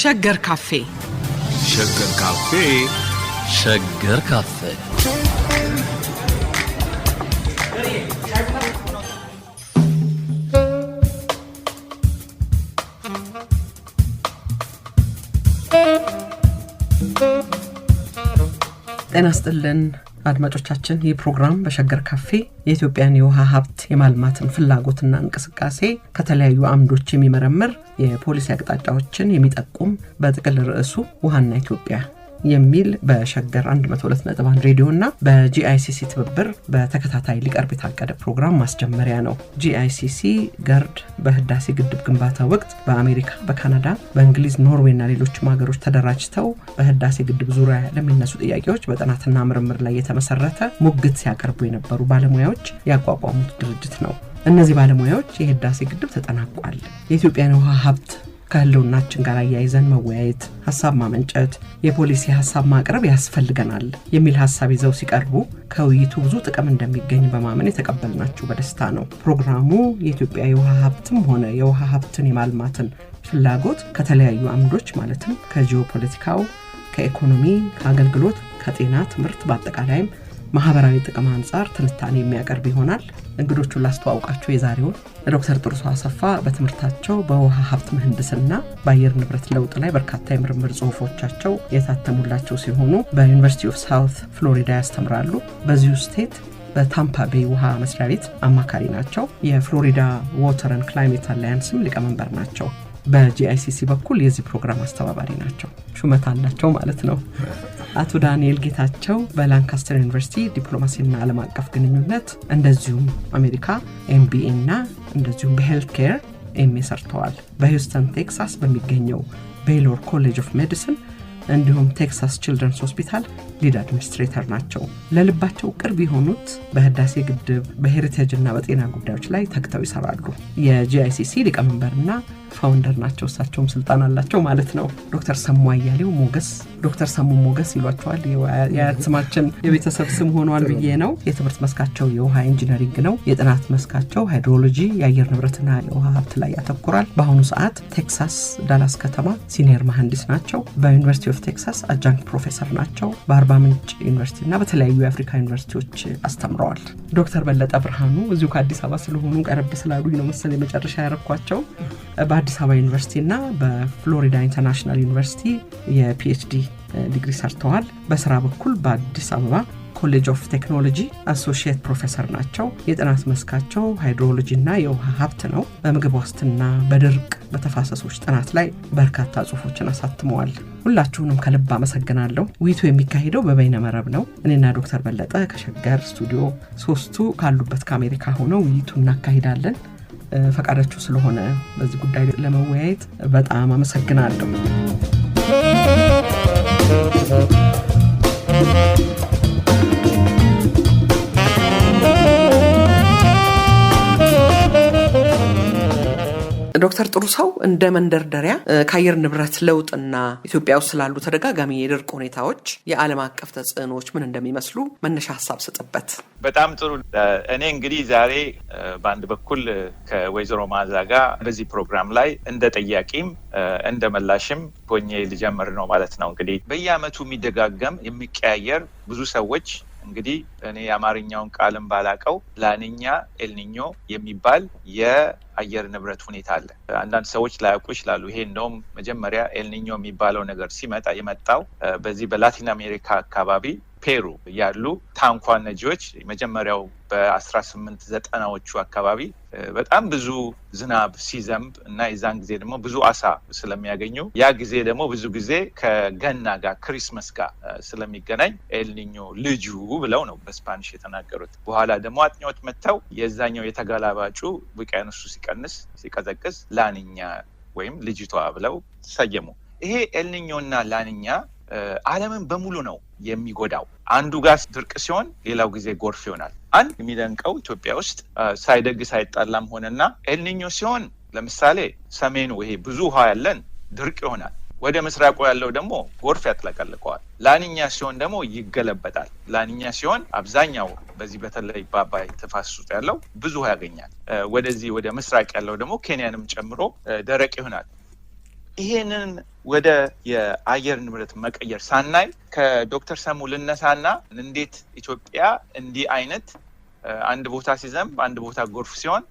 ሸገር ካፌ ሸገር ካፌ ሸገር ካፌ ጤና ይስጥልን አድማጮቻችን። ይህ ፕሮግራም በሸገር ካፌ የኢትዮጵያን የውሃ ሀብት የማልማትን ፍላጎትና እንቅስቃሴ ከተለያዩ አምዶች የሚመረምር የፖሊሲ አቅጣጫዎችን የሚጠቁም በጥቅል ርዕሱ ውሃና ኢትዮጵያ የሚል በሸገር 102.1 ሬዲዮና በጂአይሲሲ ትብብር በተከታታይ ሊቀርብ የታቀደ ፕሮግራም ማስጀመሪያ ነው። ጂአይሲሲ ገርድ በህዳሴ ግድብ ግንባታ ወቅት በአሜሪካ፣ በካናዳ፣ በእንግሊዝ፣ ኖርዌይና ሌሎችም ሀገሮች ተደራጅተው በህዳሴ ግድብ ዙሪያ ለሚነሱ ጥያቄዎች በጥናትና ምርምር ላይ የተመሰረተ ሙግት ሲያቀርቡ የነበሩ ባለሙያዎች ያቋቋሙት ድርጅት ነው። እነዚህ ባለሙያዎች የህዳሴ ግድብ ተጠናቋል፣ የኢትዮጵያን ውሃ ሀብት ከህልውናችን ጋር አያይዘን መወያየት፣ ሐሳብ ማመንጨት፣ የፖሊሲ ሐሳብ ማቅረብ ያስፈልገናል የሚል ሐሳብ ይዘው ሲቀርቡ ከውይይቱ ብዙ ጥቅም እንደሚገኝ በማመን የተቀበልናችሁ በደስታ ነው። ፕሮግራሙ የኢትዮጵያ የውሃ ሀብትም ሆነ የውሃ ሀብትን የማልማትን ፍላጎት ከተለያዩ አምዶች ማለትም ከጂኦፖለቲካው፣ ከኢኮኖሚ፣ ከአገልግሎት፣ ከጤና፣ ትምህርት በአጠቃላይም ማህበራዊ ጥቅም አንጻር ትንታኔ የሚያቀርብ ይሆናል። እንግዶቹን ላስተዋውቃችሁ የዛሬውን ዶክተር ጥሩሶ አሰፋ በትምህርታቸው በውሃ ሀብት ምህንድስና በአየር ንብረት ለውጥ ላይ በርካታ የምርምር ጽሁፎቻቸው የታተሙላቸው ሲሆኑ በዩኒቨርሲቲ ኦፍ ሳውት ፍሎሪዳ ያስተምራሉ። በዚሁ ስቴት በታምፓ ቤይ ውሃ መስሪያ ቤት አማካሪ ናቸው። የፍሎሪዳ ዋተር ኤንድ ክላይሜት አላያንስም ሊቀመንበር ናቸው። በጂአይሲሲ በኩል የዚህ ፕሮግራም አስተባባሪ ናቸው። ሹመት አላቸው ማለት ነው። አቶ ዳንኤል ጌታቸው በላንካስተር ዩኒቨርሲቲ ዲፕሎማሲና ዓለም አቀፍ ግንኙነት እንደዚሁም አሜሪካ ኤምቢኤ እና እንደዚሁም በሄልት ኬር ኤምኤ ሰርተዋል። በሂውስተን ቴክሳስ በሚገኘው ቤይሎር ኮሌጅ ኦፍ ሜዲሲን እንዲሁም ቴክሳስ ቺልድረንስ ሆስፒታል ሊድ አድሚኒስትሬተር ናቸው። ለልባቸው ቅርብ የሆኑት በህዳሴ ግድብ፣ በሄሪቴጅ እና በጤና ጉዳዮች ላይ ተግተው ይሰራሉ። የጂአይሲሲ ሊቀመንበርና ፋውንደር ናቸው። እሳቸውም ስልጣን አላቸው ማለት ነው። ዶክተር ሰሙ አያሌው ሞገስ፣ ዶክተር ሰሙ ሞገስ ይሏቸዋል። የአያት ስማችን የቤተሰብ ስም ሆኗል ብዬ ነው። የትምህርት መስካቸው የውሃ ኢንጂነሪንግ ነው። የጥናት መስካቸው ሃይድሮሎጂ፣ የአየር ንብረትና የውሃ ሀብት ላይ ያተኩራል። በአሁኑ ሰዓት ቴክሳስ ዳላስ ከተማ ሲኒየር መሐንዲስ ናቸው። በዩኒቨርሲቲ ኦፍ ቴክሳስ አጃንክት ፕሮፌሰር ናቸው። በአርባ ምንጭ ዩኒቨርሲቲ እና በተለያዩ የአፍሪካ ዩኒቨርሲቲዎች አስተምረዋል። ዶክተር በለጠ ብርሃኑ እዚሁ ከአዲስ አበባ ስለሆኑ ቀረብ ስላሉኝ ነው መሰለኝ የመጨረሻ ያረኳቸው። በአዲስ አበባ ዩኒቨርሲቲ እና በፍሎሪዳ ኢንተርናሽናል ዩኒቨርሲቲ የፒኤችዲ ዲግሪ ሰርተዋል። በስራ በኩል በአዲስ አበባ ኮሌጅ ኦፍ ቴክኖሎጂ አሶሺየት ፕሮፌሰር ናቸው። የጥናት መስካቸው ሃይድሮሎጂ እና የውሃ ሀብት ነው። በምግብ ዋስትና፣ በድርቅ፣ በተፋሰሶች ጥናት ላይ በርካታ ጽሁፎችን አሳትመዋል። ሁላችሁንም ከልብ አመሰግናለሁ። ውይይቱ የሚካሄደው በበይነ መረብ ነው። እኔና ዶክተር በለጠ ከሸገር ስቱዲዮ ሶስቱ ካሉበት ከአሜሪካ ሆነው ውይይቱ እናካሂዳለን። ፈቃዳችሁ ስለሆነ በዚህ ጉዳይ ለመወያየት በጣም አመሰግናለሁ። ዶክተር ጥሩሶ እንደ መንደርደሪያ ከአየር ንብረት ለውጥና ኢትዮጵያ ውስጥ ስላሉ ተደጋጋሚ የድርቅ ሁኔታዎች የዓለም አቀፍ ተጽዕኖዎች ምን እንደሚመስሉ መነሻ ሀሳብ ስጥበት። በጣም ጥሩ። እኔ እንግዲህ ዛሬ በአንድ በኩል ከወይዘሮ ማዛ ጋር በዚህ ፕሮግራም ላይ እንደ ጠያቂም እንደ መላሽም ሆኜ ልጀምር ነው ማለት ነው። እንግዲህ በየአመቱ የሚደጋገም የሚቀያየር ብዙ ሰዎች እንግዲህ እኔ የአማርኛውን ቃልም ባላቀው ላኒኛ ኤልኒኞ የሚባል የአየር ንብረት ሁኔታ አለ። አንዳንድ ሰዎች ላያውቁ ይችላሉ። ይሄ እንደውም መጀመሪያ ኤልኒኞ የሚባለው ነገር የመጣው በዚህ በላቲን አሜሪካ አካባቢ ፔሩ ያሉ ታንኳ ነጂዎች መጀመሪያው በ1890ዎቹ አካባቢ በጣም ብዙ ዝናብ ሲዘንብ እና የዛን ጊዜ ደግሞ ብዙ አሳ ስለሚያገኙ ያ ጊዜ ደግሞ ብዙ ጊዜ ከገና ጋር ክሪስመስ ጋር ስለሚገናኝ ኤልኒኞ ልጁ ብለው ነው በስፓኒሽ የተናገሩት። በኋላ ደግሞ አጥኚዎች መጥተው የዛኛው የተጋላባጩ ውቅያኖሱ ሲቀዘቅዝ ላኒኛ ወይም ልጅቷ ብለው ሰየሙ። ይሄ ኤልኒኞና ላኒኛ ዓለምን በሙሉ ነው የሚጎዳው። አንዱ ጋር ድርቅ ሲሆን ሌላው ጊዜ ጎርፍ ይሆናል። አንድ የሚደንቀው ኢትዮጵያ ውስጥ ሳይደግስ አይጣላም ሆነና ኤልኒኞ ሲሆን ለምሳሌ ሰሜኑ ይሄ ብዙ ውሃ ያለን ድርቅ ይሆናል። ወደ ምስራቁ ያለው ደግሞ ጎርፍ ያጥለቀልቀዋል። ላኒኛ ሲሆን ደግሞ ይገለበጣል። ላኒኛ ሲሆን አብዛኛው በዚህ በተለይ በአባይ ተፋሰስ ውስጥ ያለው ብዙ ያገኛል። ወደዚህ ወደ ምስራቅ ያለው ደግሞ ኬንያንም ጨምሮ ደረቅ ይሆናል። ይሄንን ወደ የአየር ንብረት መቀየር ሳናይ ከዶክተር ሰሙ ልነሳና እንዴት ኢትዮጵያ እንዲህ አይነት አንድ ቦታ ሲዘንብ አንድ ቦታ ጎርፍ ሲሆን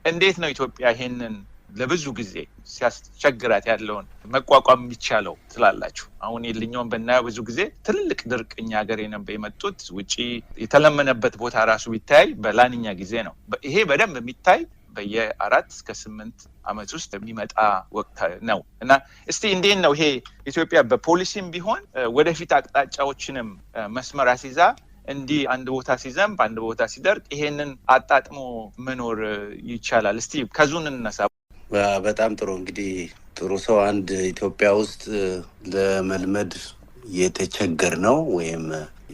እንዴት ነው ኢትዮጵያ ይሄንን ለብዙ ጊዜ ሲያስቸግራት ያለውን መቋቋም የሚቻለው ትላላችሁ? አሁን የልኛውን በእናየው ብዙ ጊዜ ትልቅ ድርቅ እኛ ሀገር የመጡት ውጪ የተለመነበት ቦታ ራሱ ቢታይ በላኒኛ ጊዜ ነው። ይሄ በደንብ የሚታይ በየ4 እስከ 8 ዓመት ውስጥ የሚመጣ ወቅት ነው እና እስቲ እንዴት ነው ይሄ ኢትዮጵያ በፖሊሲም ቢሆን ወደፊት አቅጣጫዎችንም መስመር አስይዛ እንዲህ አንድ ቦታ ሲዘንብ አንድ ቦታ ሲደርቅ ይሄንን አጣጥሞ መኖር ይቻላል? እስቲ ከዙን እንነሳ። በጣም ጥሩ። እንግዲህ ጥሩ ሰው አንድ ኢትዮጵያ ውስጥ ለመልመድ የተቸገር ነው ወይም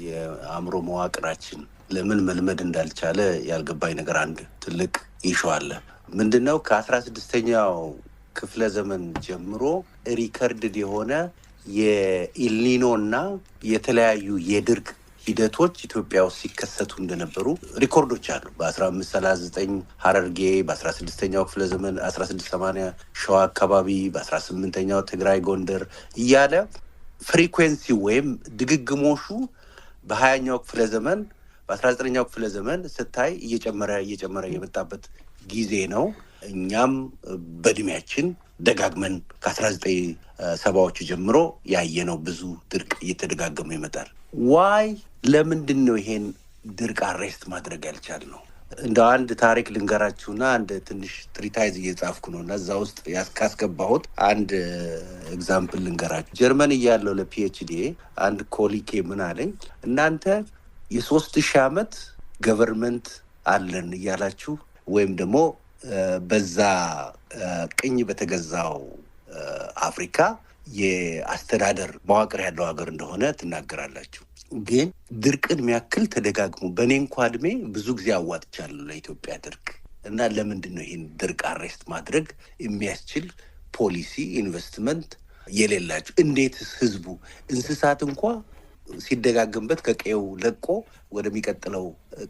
የአእምሮ መዋቅራችን ለምን መልመድ እንዳልቻለ ያልገባኝ ነገር አንድ ትልቅ ኢሹ አለ። ምንድነው? ከ16ኛው ክፍለ ዘመን ጀምሮ ሪከርድድ የሆነ የኢልኒኖ እና የተለያዩ የድርቅ ሂደቶች ኢትዮጵያ ውስጥ ሲከሰቱ እንደነበሩ ሪኮርዶች አሉ። በ1539 ሐረርጌ፣ በ16ኛው ክፍለ ዘመን 1680 ሸዋ አካባቢ፣ በ18ኛው ትግራይ፣ ጎንደር እያለ ፍሪኩዌንሲ ወይም ድግግሞሹ በ20ኛው ክፍለ ዘመን በ19ኛው ክፍለ ዘመን ስታይ እየጨመረ የመጣበት ጊዜ ነው። እኛም በእድሜያችን ደጋግመን ከ1970ዎቹ ጀምሮ ያየነው ብዙ ድርቅ እየተደጋገመ ይመጣል። ዋይ ለምንድን ነው ይሄን ድርቅ አሬስት ማድረግ ያልቻልነው? እንደ አንድ ታሪክ ልንገራችሁና አንድ ትንሽ ትሪታይዝ እየጻፍኩ ነው እና እዛ ውስጥ ካስገባሁት አንድ ኤግዛምፕል ልንገራችሁ። ጀርመን እያለሁ ለፒኤችዲ አንድ ኮሊኬ ምን አለኝ፣ እናንተ የ3000 ዓመት ገቨርንመንት አለን እያላችሁ ወይም ደግሞ በዛ ቅኝ በተገዛው አፍሪካ የአስተዳደር መዋቅር ያለው ሀገር እንደሆነ ትናገራላችሁ። ግን ድርቅን የሚያክል ተደጋግሞ በእኔ እንኳ እድሜ ብዙ ጊዜ አዋጥቻለሁ ለኢትዮጵያ ድርቅ እና ለምንድን ነው ይህን ድርቅ አሬስት ማድረግ የሚያስችል ፖሊሲ ኢንቨስትመንት የሌላችሁ? እንዴትስ ህዝቡ እንስሳት እንኳ ሲደጋገምበት ከቀየው ለቆ ወደሚቀጥለው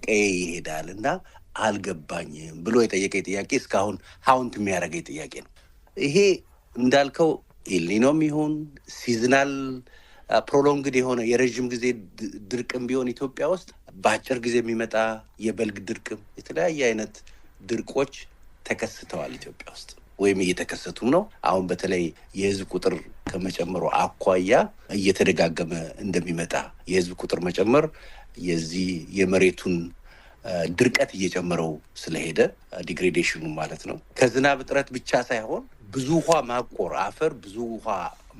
ቀየ ይሄዳል እና አልገባኝም ብሎ የጠየቀኝ ጥያቄ እስካሁን ሀውንት የሚያደርገኝ ጥያቄ ነው። ይሄ እንዳልከው ኢልኒኖም ይሁን ሲዝናል ፕሮሎንግድ የሆነ የረዥም ጊዜ ድርቅም ቢሆን ኢትዮጵያ ውስጥ በአጭር ጊዜ የሚመጣ የበልግ ድርቅም የተለያየ አይነት ድርቆች ተከስተዋል ኢትዮጵያ ውስጥ ወይም እየተከሰቱም ነው። አሁን በተለይ የህዝብ ቁጥር ከመጨመሩ አኳያ እየተደጋገመ እንደሚመጣ የህዝብ ቁጥር መጨመር የዚህ የመሬቱን ድርቀት እየጨመረው ስለሄደ ዲግሬዴሽኑ ማለት ነው። ከዝናብ እጥረት ብቻ ሳይሆን ብዙ ውሃ ማቆር አፈር ብዙ ውሃ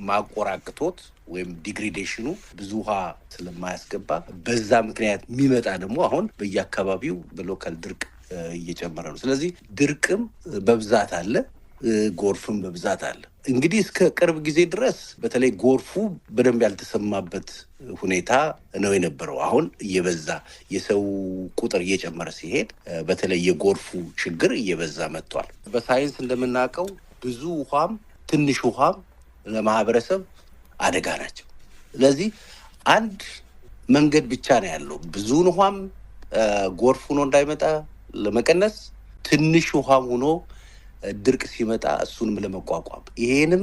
ማቆራቅቶት ወይም ዲግሬዴሽኑ ብዙ ውሃ ስለማያስገባ በዛ ምክንያት የሚመጣ ደግሞ አሁን በየአካባቢው በሎካል ድርቅ እየጨመረ ነው። ስለዚህ ድርቅም በብዛት አለ፣ ጎርፍም በብዛት አለ። እንግዲህ እስከ ቅርብ ጊዜ ድረስ በተለይ ጎርፉ በደንብ ያልተሰማበት ሁኔታ ነው የነበረው። አሁን እየበዛ የሰው ቁጥር እየጨመረ ሲሄድ በተለይ የጎርፉ ችግር እየበዛ መጥቷል። በሳይንስ እንደምናውቀው ብዙ ውሃም ትንሽ ውሃም ለማህበረሰብ አደጋ ናቸው። ስለዚህ አንድ መንገድ ብቻ ነው ያለው፣ ብዙውን ውሃም ጎርፍ ሆኖ እንዳይመጣ ለመቀነስ፣ ትንሽ ውሃም ሆኖ ድርቅ ሲመጣ እሱንም ለመቋቋም። ይሄንም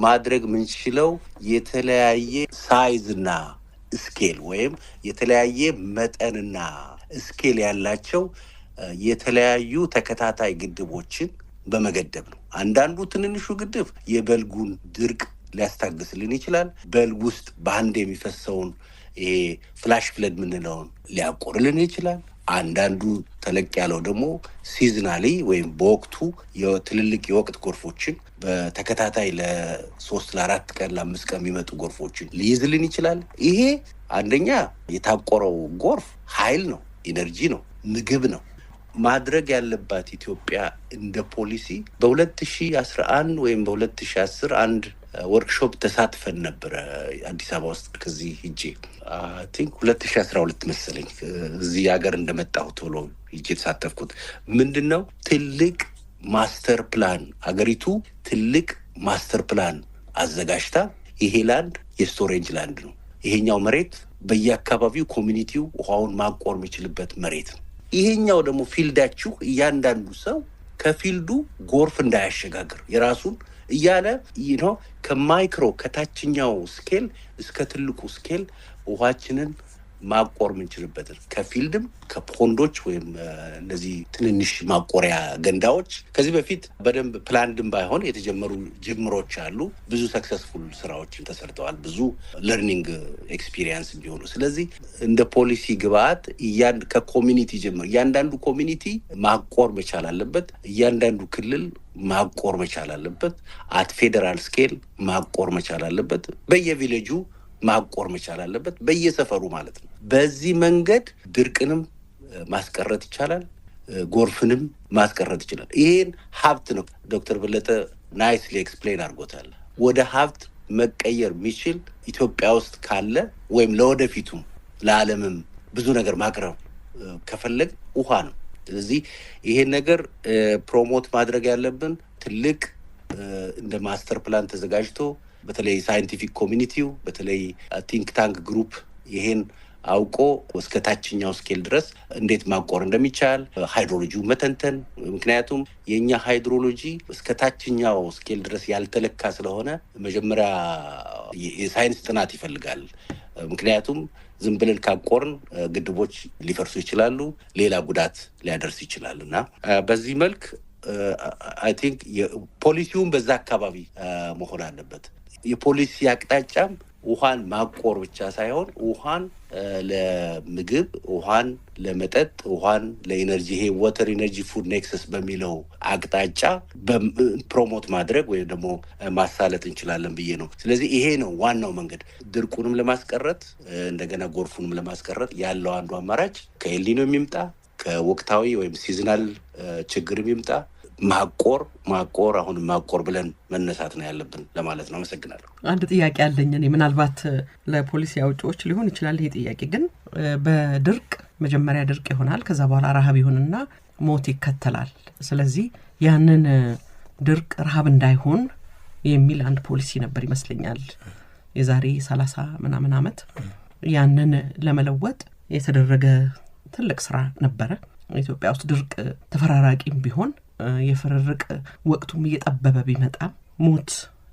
ማድረግ የምንችለው የተለያየ ሳይዝና ስኬል ወይም የተለያየ መጠንና ስኬል ያላቸው የተለያዩ ተከታታይ ግድቦችን በመገደብ ነው። አንዳንዱ ትንንሹ ግድብ የበልጉን ድርቅ ሊያስታግስልን ይችላል። በልግ ውስጥ በአንድ የሚፈሰውን ይሄ ፍላሽ ፍለድ የምንለውን ሊያቆርልን ይችላል። አንዳንዱ ተለቅ ያለው ደግሞ ሲዝናሊ ወይም በወቅቱ የትልልቅ የወቅት ጎርፎችን በተከታታይ ለ3 ለ4 ቀን ለ5 ቀን የሚመጡ ጎርፎችን ሊይዝልን ይችላል። ይሄ አንደኛ የታቆረው ጎርፍ ኃይል ነው፣ ኢነርጂ ነው፣ ምግብ ነው። ማድረግ ያለባት ኢትዮጵያ እንደ ፖሊሲ በ2011 ወይም በ2010 አንድ ወርክሾፕ ተሳትፈን ነበረ አዲስ አበባ ውስጥ። ከዚህ ሂጄ ቲንክ 2012 መሰለኝ እዚህ ሀገር እንደመጣሁ ቶሎ ሂጄ ተሳተፍኩት። ምንድነው ትልቅ ማስተር ፕላን ሀገሪቱ ትልቅ ማስተር ፕላን አዘጋጅታ ይሄ ላንድ የስቶሬጅ ላንድ ነው። ይሄኛው መሬት በየአካባቢው ኮሚኒቲው ውሃውን ማቆር የሚችልበት መሬት ነው። ይሄኛው ደግሞ ፊልዳችሁ እያንዳንዱ ሰው ከፊልዱ ጎርፍ እንዳያሸጋግር የራሱን እያለ ከማይክሮ ከታችኛው ስኬል እስከ ትልቁ ስኬል ውሃችንን ማቆር ምንችልበትን ከፊልድም ከፖንዶች ወይም እነዚህ ትንንሽ ማቆሪያ ገንዳዎች ከዚህ በፊት በደንብ ፕላንድም ባይሆን የተጀመሩ ጅምሮች አሉ። ብዙ ሰክሰስፉል ስራዎችን ተሰርተዋል። ብዙ ለርኒንግ ኤክስፒሪየንስ ቢሆኑ ስለዚህ እንደ ፖሊሲ ግብአት ከኮሚኒቲ ጀምሮ እያንዳንዱ ኮሚኒቲ ማቆር መቻል አለበት። እያንዳንዱ ክልል ማቆር መቻል አለበት። አት ፌደራል ስኬል ማቆር መቻል አለበት። በየቪሌጁ ማቆር መቻል አለበት። በየሰፈሩ ማለት ነው። በዚህ መንገድ ድርቅንም ማስቀረት ይቻላል፣ ጎርፍንም ማስቀረት ይችላል። ይሄን ሀብት ነው ዶክተር በለጠ ናይስሊ ኤክስፕሌን አድርጎታል። ወደ ሀብት መቀየር የሚችል ኢትዮጵያ ውስጥ ካለ ወይም ለወደፊቱም ለዓለምም ብዙ ነገር ማቅረብ ከፈለግ ውሃ ነው። ስለዚህ ይሄን ነገር ፕሮሞት ማድረግ ያለብን ትልቅ እንደ ማስተር ፕላን ተዘጋጅቶ በተለይ ሳይንቲፊክ ኮሚኒቲው በተለይ ቲንክ ታንክ ግሩፕ ይሄን አውቆ እስከ ታችኛው ስኬል ድረስ እንዴት ማቆር እንደሚቻል ሃይድሮሎጂው መተንተን። ምክንያቱም የኛ ሃይድሮሎጂ እስከ ታችኛው ስኬል ድረስ ያልተለካ ስለሆነ መጀመሪያ የሳይንስ ጥናት ይፈልጋል። ምክንያቱም ዝም ብለን ካቆርን ግድቦች ሊፈርሱ ይችላሉ፣ ሌላ ጉዳት ሊያደርስ ይችላል እና በዚህ መልክ አይ ቲንክ ፖሊሲውን በዛ አካባቢ መሆን አለበት። የፖሊሲ አቅጣጫም ውሃን ማቆር ብቻ ሳይሆን ውሃን ለምግብ፣ ውሃን ለመጠጥ፣ ውሃን ለኢነርጂ ይሄ ዋተር ኢነርጂ ፉድ ኔክሰስ በሚለው አቅጣጫ ፕሮሞት ማድረግ ወይም ደግሞ ማሳለጥ እንችላለን ብዬ ነው። ስለዚህ ይሄ ነው ዋናው መንገድ ድርቁንም ለማስቀረት እንደገና ጎርፉንም ለማስቀረት ያለው አንዱ አማራጭ ከኤልኒኖ የሚምጣ ከወቅታዊ ወይም ሲዝናል ችግር የሚምጣ ማቆር አሁንም ማቆር ብለን መነሳት ነው ያለብን ለማለት ነው። አመሰግናለሁ። አንድ ጥያቄ አለኝ እኔ ምናልባት ለፖሊሲ አውጪዎች ሊሆን ይችላል ይሄ ጥያቄ ግን በድርቅ መጀመሪያ ድርቅ ይሆናል ከዛ በኋላ ረሃብ ይሆንና ሞት ይከተላል። ስለዚህ ያንን ድርቅ ረሃብ እንዳይሆን የሚል አንድ ፖሊሲ ነበር ይመስለኛል የዛሬ 30 ምናምን ዓመት ያንን ለመለወጥ የተደረገ ትልቅ ስራ ነበረ። ኢትዮጵያ ውስጥ ድርቅ ተፈራራቂም ቢሆን የፍርርቅ ወቅቱም እየጠበበ ቢመጣ ሞት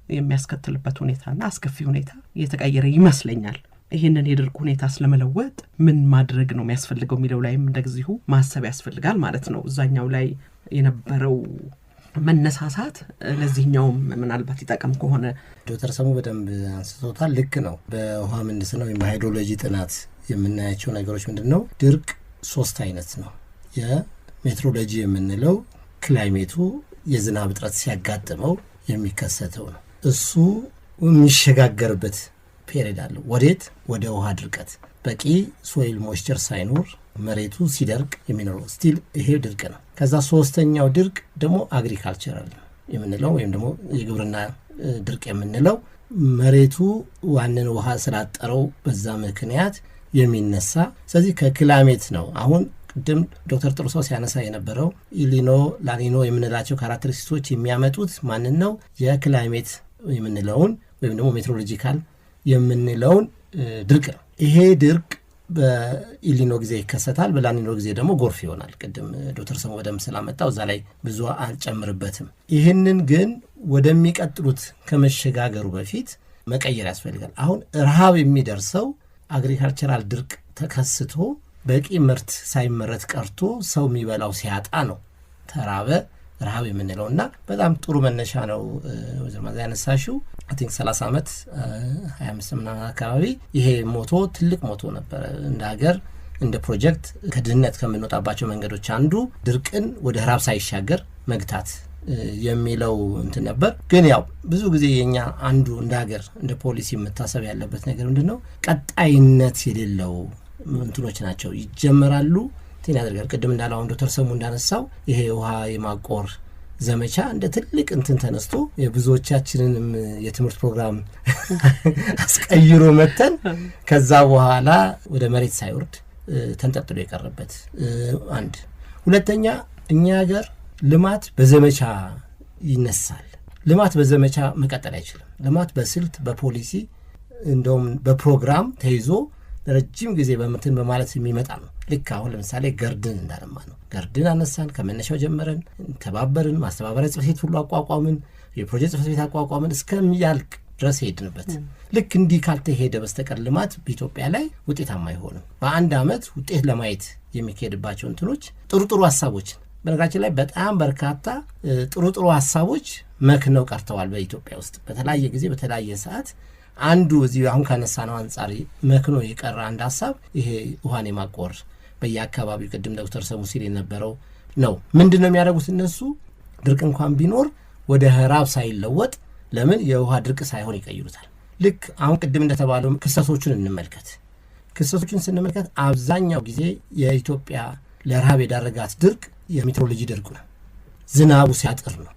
የሚያስከትልበት ሁኔታና አስከፊ ሁኔታ እየተቀየረ ይመስለኛል። ይሄንን የድርቅ ሁኔታ ስለመለወጥ ምን ማድረግ ነው የሚያስፈልገው የሚለው ላይም እንደዚሁ ማሰብ ያስፈልጋል ማለት ነው። እዛኛው ላይ የነበረው መነሳሳት ለዚህኛውም ምናልባት ይጠቅም ከሆነ ዶክተር ሰሙ በደንብ አንስቶታል። ልክ ነው። በውሃ ምህንድስና ወይም ሃይድሮሎጂ ጥናት የምናያቸው ነገሮች ምንድነው? ድርቅ 3 አይነት ነው። የሜትሮሎጂ የምንለው ክላይሜቱ የዝናብ እጥረት ሲያጋጥመው የሚከሰተው ነው። እሱ የሚሸጋገርበት ፔሪድ አለው። ወዴት? ወደ ውሃ ድርቀት። በቂ ሶይል ሞይስቸር ሳይኖር መሬቱ ሲደርቅ የሚኖረው ስቲል ይሄ ድርቅ ነው። ከዛ 3ኛው ድርቅ ደግሞ አግሪካልቸራል የምንለው ወይም ደግሞ የግብርና ድርቅ የምንለው መሬቱ ዋንን ውሃ ስላጠረው በዛ ምክንያት የሚነሳ ስለዚህ ከክላይሜት ነው። አሁን ቅድም ዶክተር ጥሩሰው ሲያነሳ የነበረው ኢሊኖ ላኒኖ የምንላቸው ካራክተሪስቲክሶች የሚያመጡት ማንን ነው? የክላይሜት የምንለውን ወይም ደግሞ ሜትሮሎጂካል የምንለውን ድርቅ ነው። ይሄ ድርቅ በኢሊኖ ጊዜ ይከሰታል፣ በላኒኖ ጊዜ ደግሞ ጎርፍ ይሆናል። ቅድም ዶክተር ሰሙ በደንብ ስላመጣው እዛ ላይ ብዙ አልጨምርበትም። ይህንን ግን ወደሚቀጥሉት ከመሸጋገሩ በፊት መቀየር ያስፈልጋል። አሁን ረሃብ የሚደርሰው አግሪካልቸራል ድርቅ ተከስቶ በቂ ምርት ሳይመረት ቀርቶ ሰው የሚበላው ሲያጣ ነው ተራበ ረሃብ የምንለውና በጣም ጥሩ መነሻ ነው። ወዘር ማዛ ያነሳሽው አይ ቲንክ 30 ዓመት 25 ምናምን አካባቢ ይሄ ሞቶ ትልቅ ሞቶ ነበር። እንደ ሀገር እንደ ፕሮጀክት ከድህነት ከምንወጣባቸው መንገዶች አንዱ ድርቅን ወደ ረሃብ ሳይሻገር መግታት የሚለው እንትን ነበር። ግን ያው ብዙ ጊዜ የኛ አንዱ እንደ ሀገር እንደ ፖሊሲ መታሰብ ያለበት ነገር ምንድነው? ቀጣይነት የሌለው እንትኖች ናቸው። ይጀመራሉ ትን ያደርጋል። ቅድም እንዳለው አሁን ዶክተር ሰሙ እንዳነሳው ይሄ ውሃ የማቆር ዘመቻ እንደ ትልቅ እንትን ተነስቶ የብዙዎቻችንን የትምህርት ፕሮግራም አስቀይሮ መተን ከዛ በኋላ ወደ መሬት ሳይወርድ ተንጠጥሎ የቀረበት አንድ። ሁለተኛ እኛ ሀገር ልማት በዘመቻ ይነሳል። ልማት በዘመቻ መቀጠል አይችልም። ልማት በስልት በፖሊሲ እንደውም በፕሮግራም ተይዞ ረጅም ጊዜ በምትን በማለት የሚመጣ ነው። ልክ አሁን ለምሳሌ ገርድን እንዳለማ ነው። ገርድን አነሳን፣ ከመነሻው ጀመረን ተባበርን፣ ማስተባበሪያ ጽሕፈት ቤት ሁሉ አቋቋምን፣ የፕሮጀክት ጽሕፈት ቤት አቋቋምን፣ እስከሚያልቅ ድረስ ሄድንበት። ልክ እንዲህ ካልተሄደ በስተቀር ልማት በኢትዮጵያ ላይ ውጤታማ አይሆንም። በአንድ ዓመት ውጤት ለማየት የሚካሄድባቸው እንትኖች ጥሩ ሀሳቦችን በነገራችን ላይ በጣም በርካታ ጥሩ ሀሳቦች መክነው ቀርተዋል በኢትዮጵያ ውስጥ በተለያየ ጊዜ በተለያየ ሰዓት። አንዱ እዚህ አሁን ካነሳነው አንጻር መክኖ የቀረ አንድ ሀሳብ ይሄ ውሃን የማቆር በየአካባቢው ቅድም ዶክተር ሰሙ ሲል የነበረው ነው። ምንድን ነው የሚያደርጉት እነሱ? ድርቅ እንኳን ቢኖር ወደ ራብ ሳይለወጥ ለምን የውሃ ድርቅ ሳይሆን ይቀይሩታል። ልክ አሁን ቅድም እንደተባለው ክስተቶቹን እንመልከት። ክስተቶቹን ስንመልከት አብዛኛው ጊዜ የኢትዮጵያ ለረሃብ የዳረጋት ድርቅ የሜትሮሎጂ ድርቅ ነው። ዝናቡ ሲያጥር ነው።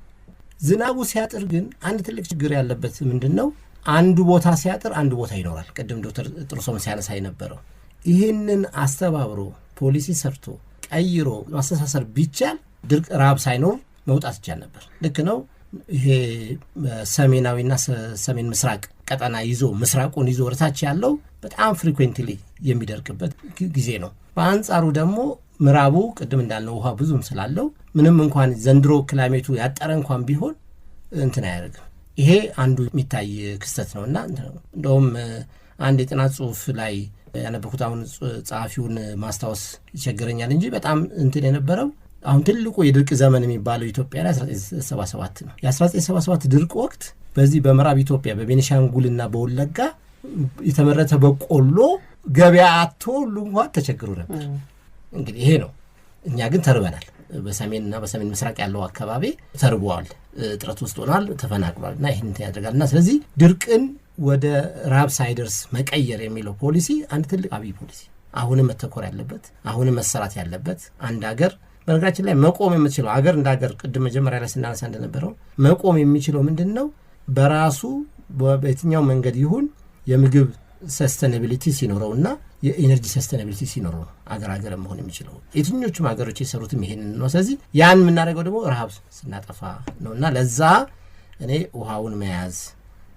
ዝናቡ ሲያጥር ግን አንድ ትልቅ ችግር ያለበት ምንድን ነው? አንዱ ቦታ ሲያጥር አንዱ ቦታ ይኖራል። ቅድም ዶክተር ጥሩሶም ሲያነሳ የነበረው ይህንን አስተባብሮ ፖሊሲ ሰርቶ ቀይሮ ማስተሳሰር ቢቻል ድርቅ ረሃብ ሳይኖር መውጣት ይቻል ነበር። ልክ ነው። ይሄ ሰሜናዊና ሰሜን ምስራቅ ቀጠና ይዞ ምስራቁን ይዞ ወደታች ያለው በጣም ፍሪኩዌንትሊ የሚደርቅበት ጊዜ ነው። በአንጻሩ ደግሞ ምዕራቡ ቅድም እንዳልነው ውሃ ብዙም ስላለው ምንም እንኳን ዘንድሮ ክላይሜቱ ያጠረ እንኳን ቢሆን እንትን አያደርግም። ይሄ አንዱ የሚታይ ክስተት ነውና እንደውም አንድ የጥናት ጽሑፍ ላይ ያነበኩት አሁን ጸሐፊውን ማስታወስ ይቸግረኛል እንጂ በጣም እንትን የነበረው አሁን ትልቁ የድርቅ ዘመን የሚባለው ኢትዮጵያ ላይ 1977 ነው። የ1977 ድርቅ ወቅት በዚህ በምዕራብ ኢትዮጵያ በቤኒሻንጉልና በወለጋ የተመረተ በቆሎ ገበያ አጥቶ ሁሉ እንኳን ተቸግሮ ነበር። እንግዲህ ይሄ ነው። እኛ ግን ተርበናል። በሰሜንና በሰሜን ምስራቅ ያለው አካባቢ ተርቧል፣ እጥረት ውስጥ ሆኗል፣ ተፈናቅሏል እና ይህን ያደርጋልና ስለዚህ ድርቅን ወደ ረሃብ ሳይደርስ መቀየር የሚለው ፖሊሲ አንድ ትልቅ አብይ ፖሊሲ አሁንም መተኮር ያለበት አሁንም መሰራት ያለበት አንድ ሀገር በነገራችን ላይ መቆም የምትችለው ሀገር እንደ ሀገር ቅድም መጀመሪያ ላይ ስናነሳ እንደነበረው መቆም የሚችለው ምንድን ነው? በራሱ በየትኛው መንገድ ይሁን የምግብ ሰስተናቢሊቲ ሲኖረውና የኢነርጂ ሰስተናቢሊቲ ሲኖረው አገር መሆን የሚችለው የትኞቹም ሀገሮች የሰሩትም ይሄንን ነው። ስለዚህ ያን የምናደርገው ደግሞ ረሃብ ስናጠፋ ነውና ለዛ እኔ ውሃውን መያዝ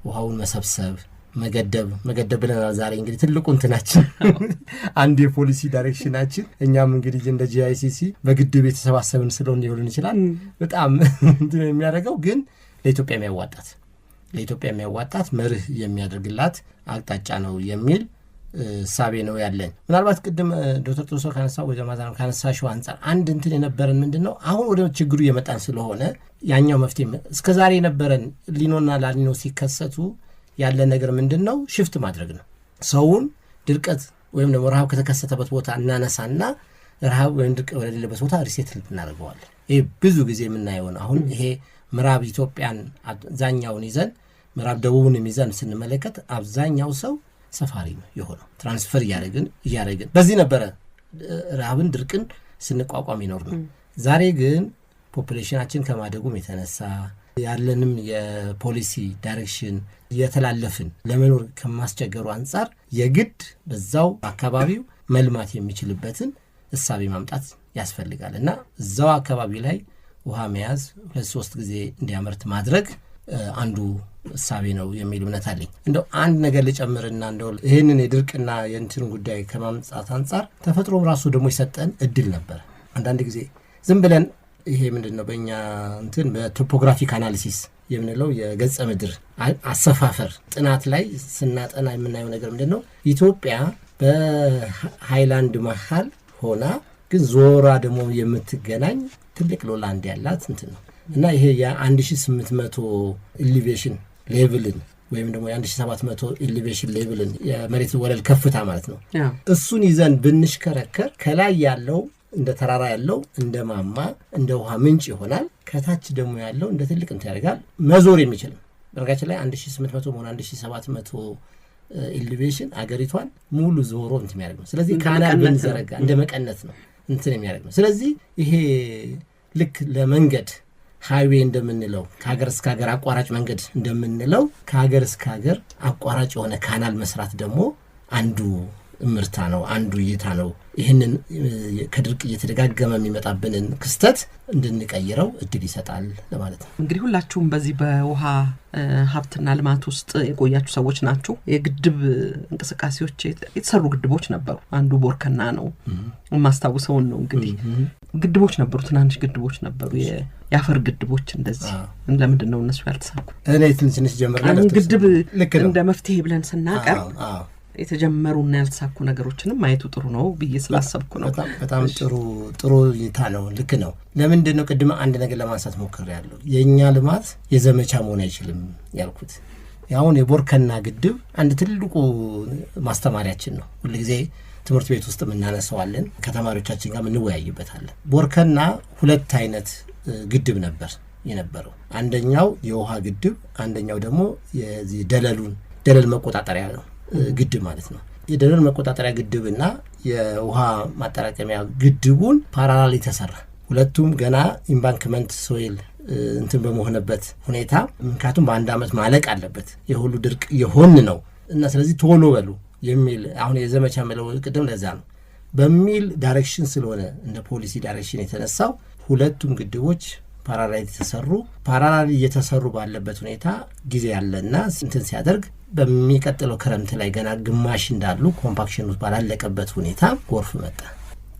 ውሃውን መሰብሰብ መገደብ ብለናል። ዛሬ እንግዲህ ትልቁ እንትናችን አንድ የፖሊሲ ዳይሬክሽናችን እኛም እንግዲህ እንደ GICC በግድብ የተሰባሰብን ስለሆነ ሊሆን ይችላል በጣም የሚያደርገው ግን ለኢትዮጵያ የሚያዋጣት መርህ የሚያደርግላት አቅጣጫ ነው የሚል ሳቤ ነው ያለን። ምናልባት ቅድም ዶክተር ጥሩሶ ካነሳው ወይ ማዛን ካነሳሽው አንፃር አንድ እንትን የነበረን ምንድነው አሁን ወደ ችግሩ እየመጣን ስለሆነ ያኛው መፍትሄ እስከዛሬ የነበረን ሊኖና ላሊኖ ሲከሰቱ ያለ ነገር ምንድነው? ሽፍት ማድረግ ነው። ሰውን ድርቀት ወይም ደግሞ ረሃብ ከተከሰተበት ቦታ እናነሳና ረሃብ ወይም ድርቅ ወደሌለበት ቦታ ሪሴት እናደርገዋለን። ይሄ ብዙ ጊዜ የምናየው ነው። አሁን ይሄ ምዕራብ ኢትዮጵያን አብዛኛውን ይዘን ምዕራብ ደቡብን ይዘን ስንመለከት አብዛኛው ሰው ሰፋሪ ነው የሆነው። ትራንስፈር እያደረግን በዚህ ነበረ ረሃብን ድርቅን ስንቋቋም ይኖር ነው። ዛሬ ግን ፖፑሌሽናችን ከማደጉም የተነሳ ያለንም የፖሊሲ ዳይሬክሽን እየተላለፍን ለመኖር ከማስቸገሩ አንጻር የግድ በዛው አካባቢው መልማት የሚችልበትን እሳቤ ማምጣት ያስፈልጋል እና እዛው አካባቢ ላይ ውሃ መያዝ 2-3 ጊዜ እንዲያመርት ማድረግ አንዱ እሳቤ ነው የሚል እምነት አለኝ። እንደው አንድ ነገር ልጨምርና እንደው ይህንን የድርቅና የእንትን ጉዳይ ከማምጣት አንጻር ተፈጥሮም ራሱ ደግሞ ይሰጠን እድል ነበር። አንዳንድ ጊዜ ዝም ብለን ይሄ ምንድነው በእኛ እንትን በቶፖግራፊክ አናሊሲስ የምንለው የገጸ ምድር አሰፋፈር ጥናት ላይ ስናጠና የምናየው ነገር ምንድነው ኢትዮጵያ በሃይላንድ መሃል ሆና ግን ዞራ ደግሞ የምትገናኝ ትልቅ ሎላንድ ያላት እንትን ነው እና ይሄ የ1800 ኤሊቬሽን ሌቭልን ወይም ደግሞ የ1700 ኤሊቬሽን ሌቭልን የመሬት ወለል ከፍታ ማለት ነው። እሱን ይዘን ብንሽከረከር ከላይ ያለው እንደ ተራራ ያለው እንደ ማማ እንደ ውሃ ምንጭ ይሆናል። ከታች ደግሞ ያለው እንደ ትልቅ እንትን ያደርጋል መዞር የሚችል በነገራችን ላይ 1800 ሆነ 1700 ኤሊቬሽን አገሪቷን ሙሉ ዞሮ እንትን የሚያደርግ ነው። ስለዚህ ካናል ብንዘረጋ እንደ መቀነት ነው እንትን የሚያደርግ ነው። ስለዚህ ይሄ ልክ ለመንገድ ሃይዌይ እንደምንለው ከሀገር እስከ ሀገር አቋራጭ መንገድ እንደምንለው ከሀገር እስከ ሀገር አቋራጭ የሆነ ካናል መስራት ደግሞ አንዱ ምርታ ነው፣ አንዱ እይታ ነው። ይህንን ከድርቅ እየተደጋገመ የሚመጣብንን ክስተት እንድንቀይረው እድል ይሰጣል ለማለት ነው። እንግዲህ ሁላችሁም በዚህ በውሃ ሀብትና ልማት ውስጥ የቆያችሁ ሰዎች ናችሁ። የግድብ እንቅስቃሴዎች የተሰሩ ግድቦች ነበሩ። አንዱ ቦርከና ነው የማስታውሰውን ነው። እንግዲህ ግድቦች ነበሩ፣ ትናንሽ ግድቦች ነበሩ፣ የአፈር ግድቦች እንደዚህ። ለምንድን ነው እነሱ ያልተሳኩ? እኔ ትንሽ ጀምርና ግድብ እንደ መፍትሄ ብለን ስናቀርብ የተጀመሩና ያልተሳኩ ነገሮችንም ማየቱ ጥሩ ነው ብዬ ስላሰብኩ ነው። በጣም ጥሩ እይታ ነው። ልክ ነው። ለምንድን ነው ቅድም አንድ ነገር ለማንሳት ሞክሬያለሁ። የእኛ ልማት የዘመቻ መሆን አይችልም ያልኩት። አሁን የቦርከና ግድብ አንድ ትልቁ ማስተማሪያችን ነው። ሁልጊዜ ትምህርት ቤት ውስጥ የምናነሳዋለን፣ ከተማሪዎቻችን ጋር እንወያይበታለን። ቦርከና ሁለት አይነት ግድብ ነበር የነበረው። አንደኛው የውሃ ግድብ፣ አንደኛው ደግሞ የዚህ ደለል መቆጣጠሪያ ነው ግድብ ማለት ነው። የደለል መቆጣጠሪያ ግድብና የውሃ ማጠራቀሚያ ግድቡን ፓራላል ተሰራ። ሁለቱም ገና ኢምባንክመንት ሶይል እንትን በመሆነበት ሁኔታ ምክንያቱም በአንድ ዓመት ማለቅ አለበት የሁሉ ድርቅ የሆን ነው እና ስለዚህ ቶሎ በሉ የሚል አሁን የዘመቻ መለው ቅድም ለዛ ነው በሚል ዳይሬክሽን ስለሆነ እንደ ፖሊሲ ዳይሬክሽን የተነሳው ሁለቱም ግድቦች ፓራላል እየተሰሩ ባለበት ሁኔታ ጊዜ ያለና እንትን ሲያደርግ በሚቀጥለው ክረምት ላይ ገና ግማሽ እንዳሉ ኮምፓክሽን ውስጥ ባላለቀበት ሁኔታ ጎርፍ መጣ።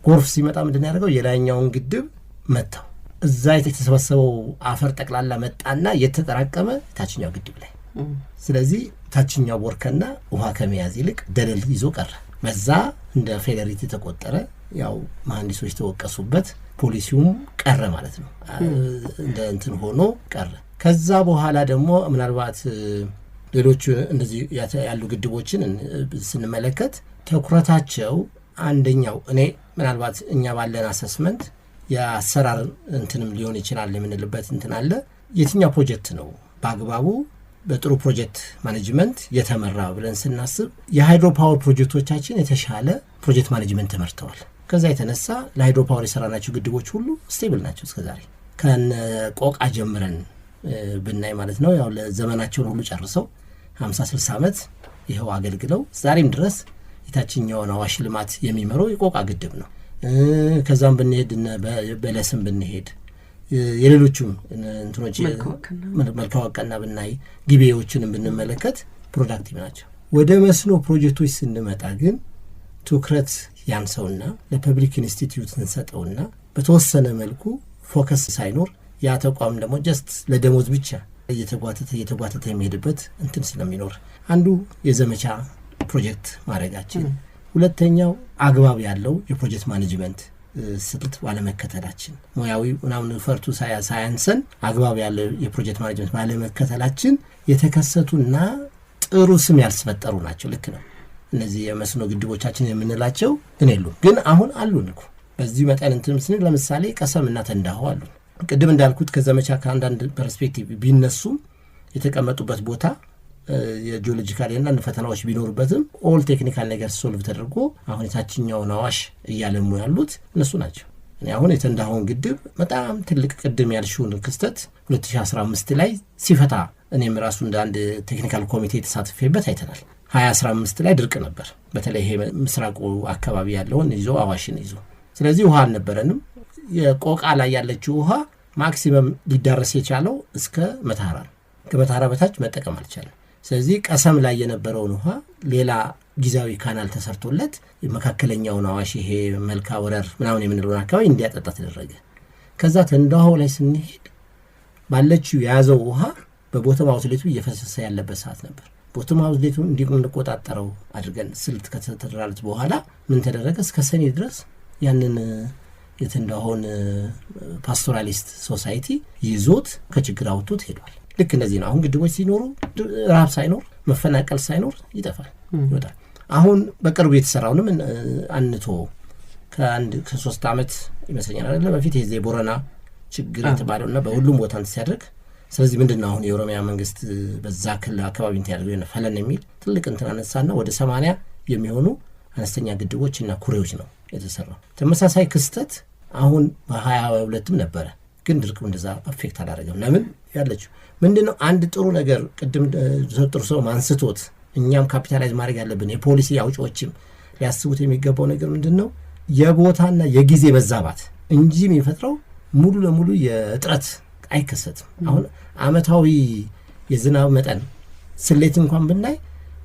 ጎርፍ ሲመጣ ምንድን ያደርገው የላይኛውን ግድብ መታው። እዛ የተሰበሰበው አፈር ጠቅላላ መጣና የተጠራቀመ ታችኛው ግድብ ላይ። ስለዚህ ታችኛው ቦርከና ውሃ ከመያዝ ይልቅ ደለል ይዞ ቀረ። በዛ እንደ ፌዴሬት የተቆጠረ ያው መሐንዲሶች ተወቀሱበት። ፖሊሲውም ቀረ ማለት ነው። እንደ እንትን ሆኖ ቀረ። ከዛ በኋላ ደግሞ ምናልባት ሌሎች እንደዚህ ያሉ ግድቦችን ስንመለከት ትኩረታቸው አንደኛው እኔ ምናልባት እኛ ባለን አሰስመንት የአሰራር እንትንም ሊሆን ይችላል የምንልበት እንትን አለ። የትኛው ፕሮጀክት ነው በአግባቡ በጥሩ ፕሮጀክት ማኔጅመንት የተመራ ብለን ስናስብ የሃይድሮ ፓወር ፕሮጀክቶቻችን የተሻለ ፕሮጀክት ማኔጅመንት ተመርተዋል። ከዛ የተነሳ ለሃይድሮ ፓወር የሰራናቸው ግድቦች ሁሉ ስቴብል ናቸው እስከዛሬ ከነ ቆቃ ጀምረን ብናይ ማለት ነው። ያው ለዘመናቸውን ሁሉ ጨርሰው 50-60 ዓመት ይኸው አገልግለው ዛሬም ድረስ የታችኛውን አዋሽ ልማት የሚመራው የቆቃ ግድብ ነው። ከዛም ብንሄድ በለስም ብንሄድ የሌሎቹም እንትኖች መልካወቀና ብናይ ግቤዎችንም ብንመለከት ፕሮዳክቲቭ ናቸው። ወደ መስኖ ፕሮጀክቶች ስንመጣ ግን ትኩረት ያንሰውና ለፐብሊክ ኢንስቲትዩት እንሰጠውና በተወሰነ መልኩ ፎከስ ሳይኖር ያ ተቋም ደግሞ ጀስት ለደሞዝ ብቻ እየተጓተተ የሚሄድበት እንትን ስለሚኖር አንዱ የዘመቻ ፕሮጀክት ማድረጋችን፣ ሁለተኛው አግባብ ያለው የፕሮጀክት ማኔጅመንት ስልት ባለመከተላችን፣ ሙያዊ ምናምን ፈርቱ ሳያንሰን አግባብ ያለው የፕሮጀክት ማኔጅመንት ባለመከተላችን የተከሰቱና ጥሩ ስም ያልስፈጠሩ ናቸው። ልክ ነው። እነዚህ የመስኖ ግድቦቻችን የምንላቸው ግን አሁን አሉን እኮ በዚህ መጠን እንትን ስንል ለምሳሌ ቀሰምና ተንዳሆ አሉን። ቅድም እንዳልኩት ከዘመቻ ከአንዳንድ ፐርስፔክቲቭ ቢነሱም የተቀመጡበት ቦታ የጂኦሎጂካል እና ፈተናዎች ቢኖሩበትም ኦል ቴክኒካል ነገር ሶልቭ ተደርጎ አሁን የታችኛውን አዋሽ እያለሙ ያሉት እነሱ ናቸው። እኔ አሁን የተንዳሆን ግድብ በጣም ትልቅ ቅድም ያልሽውን ክስተት 2015 ላይ ሲፈታ እኔም ራሱ እንደ አንድ ቴክኒካል ኮሚቴ የተሳተፈበት አይተናል። 2015 ላይ ድርቅ ነበር፣ በተለይ ይሄ ምስራቁ አካባቢ ያለውን ይዞ አዋሽን ይዞ። ስለዚህ ውሃ አልነበረንም። የቆቃ ላይ ያለችው ውሃ ማክሲመም ሊዳረስ የቻለው እስከ መታራ ነው። ከመታራ በታች መጠቀም አልቻለም። ስለዚህ ቀሰም ላይ የነበረውን ውሃ ሌላ ጊዜያዊ ካናል ተሰርቶለት መካከለኛውን አዋሽ ይሄ መልካ ወረር ምናምን የምንለውን አካባቢ እንዲያጠጣ ተደረገ። ከዛ ተንዳሆ ላይ ስንሄድ ባለችው የያዘው ውሃ በቦተም አውትሌቱ እየፈሰሰ ያለበት ሰዓት ነበር። ቦተም አውትሌቱ እንዲቆጣጠረው አድርገን ስልት ከተደራለት በኋላ ምን ተደረገ? እስከ ሰኔ ድረስ ያንን የተንዳሆን ፓስቶራሊስት ሶሳይቲ ይዞት ከችግር አውጥቶት ሄዷል። ልክ እንደዚህ ነው። አሁን ግድቦች ሲኖሩ ረሃብ ሳይኖር መፈናቀል ሳይኖር ይጠፋል፣ ይወጣል። አሁን በቅርቡ የተሰራውንም አንቶ ከ3 ዓመት ይመስለኛል አይደለ በፊት የዚህ ቦረና ችግር የተባለውና በሁሉም ቦታ ሲያደርግ። ስለዚህ ምንድነው አሁን የኦሮሚያ መንግስት በዛ ክልል አካባቢ ያደርገው የነ ፈለን የሚል ትልቅ እንትን አነሳና ወደ 80 የሚሆኑ አነስተኛ ግድቦችና ኩሬዎች ነው የተሰራው። ተመሳሳይ ክስተት አሁን በ2022ም ነበረ፣ ግን ድርቅ እንደዛ አፌክት አላደረገም። ለምን ያለችው ምንድነው አንድ ጥሩ ነገር ቅድም ጥሩ ሰው ማንስቶት እኛም ካፒታላይዝ ማድረግ ያለብን የፖሊሲ አውጪዎችም ሊያስቡት የሚገባው ነገር ምንድነው የቦታና የጊዜ መዛባት እንጂ የሚፈጥረው ሙሉ ለሙሉ የእጥረት አይከሰትም። አሁን አመታዊ የዝናብ መጠን ስሌት እንኳን ብናይ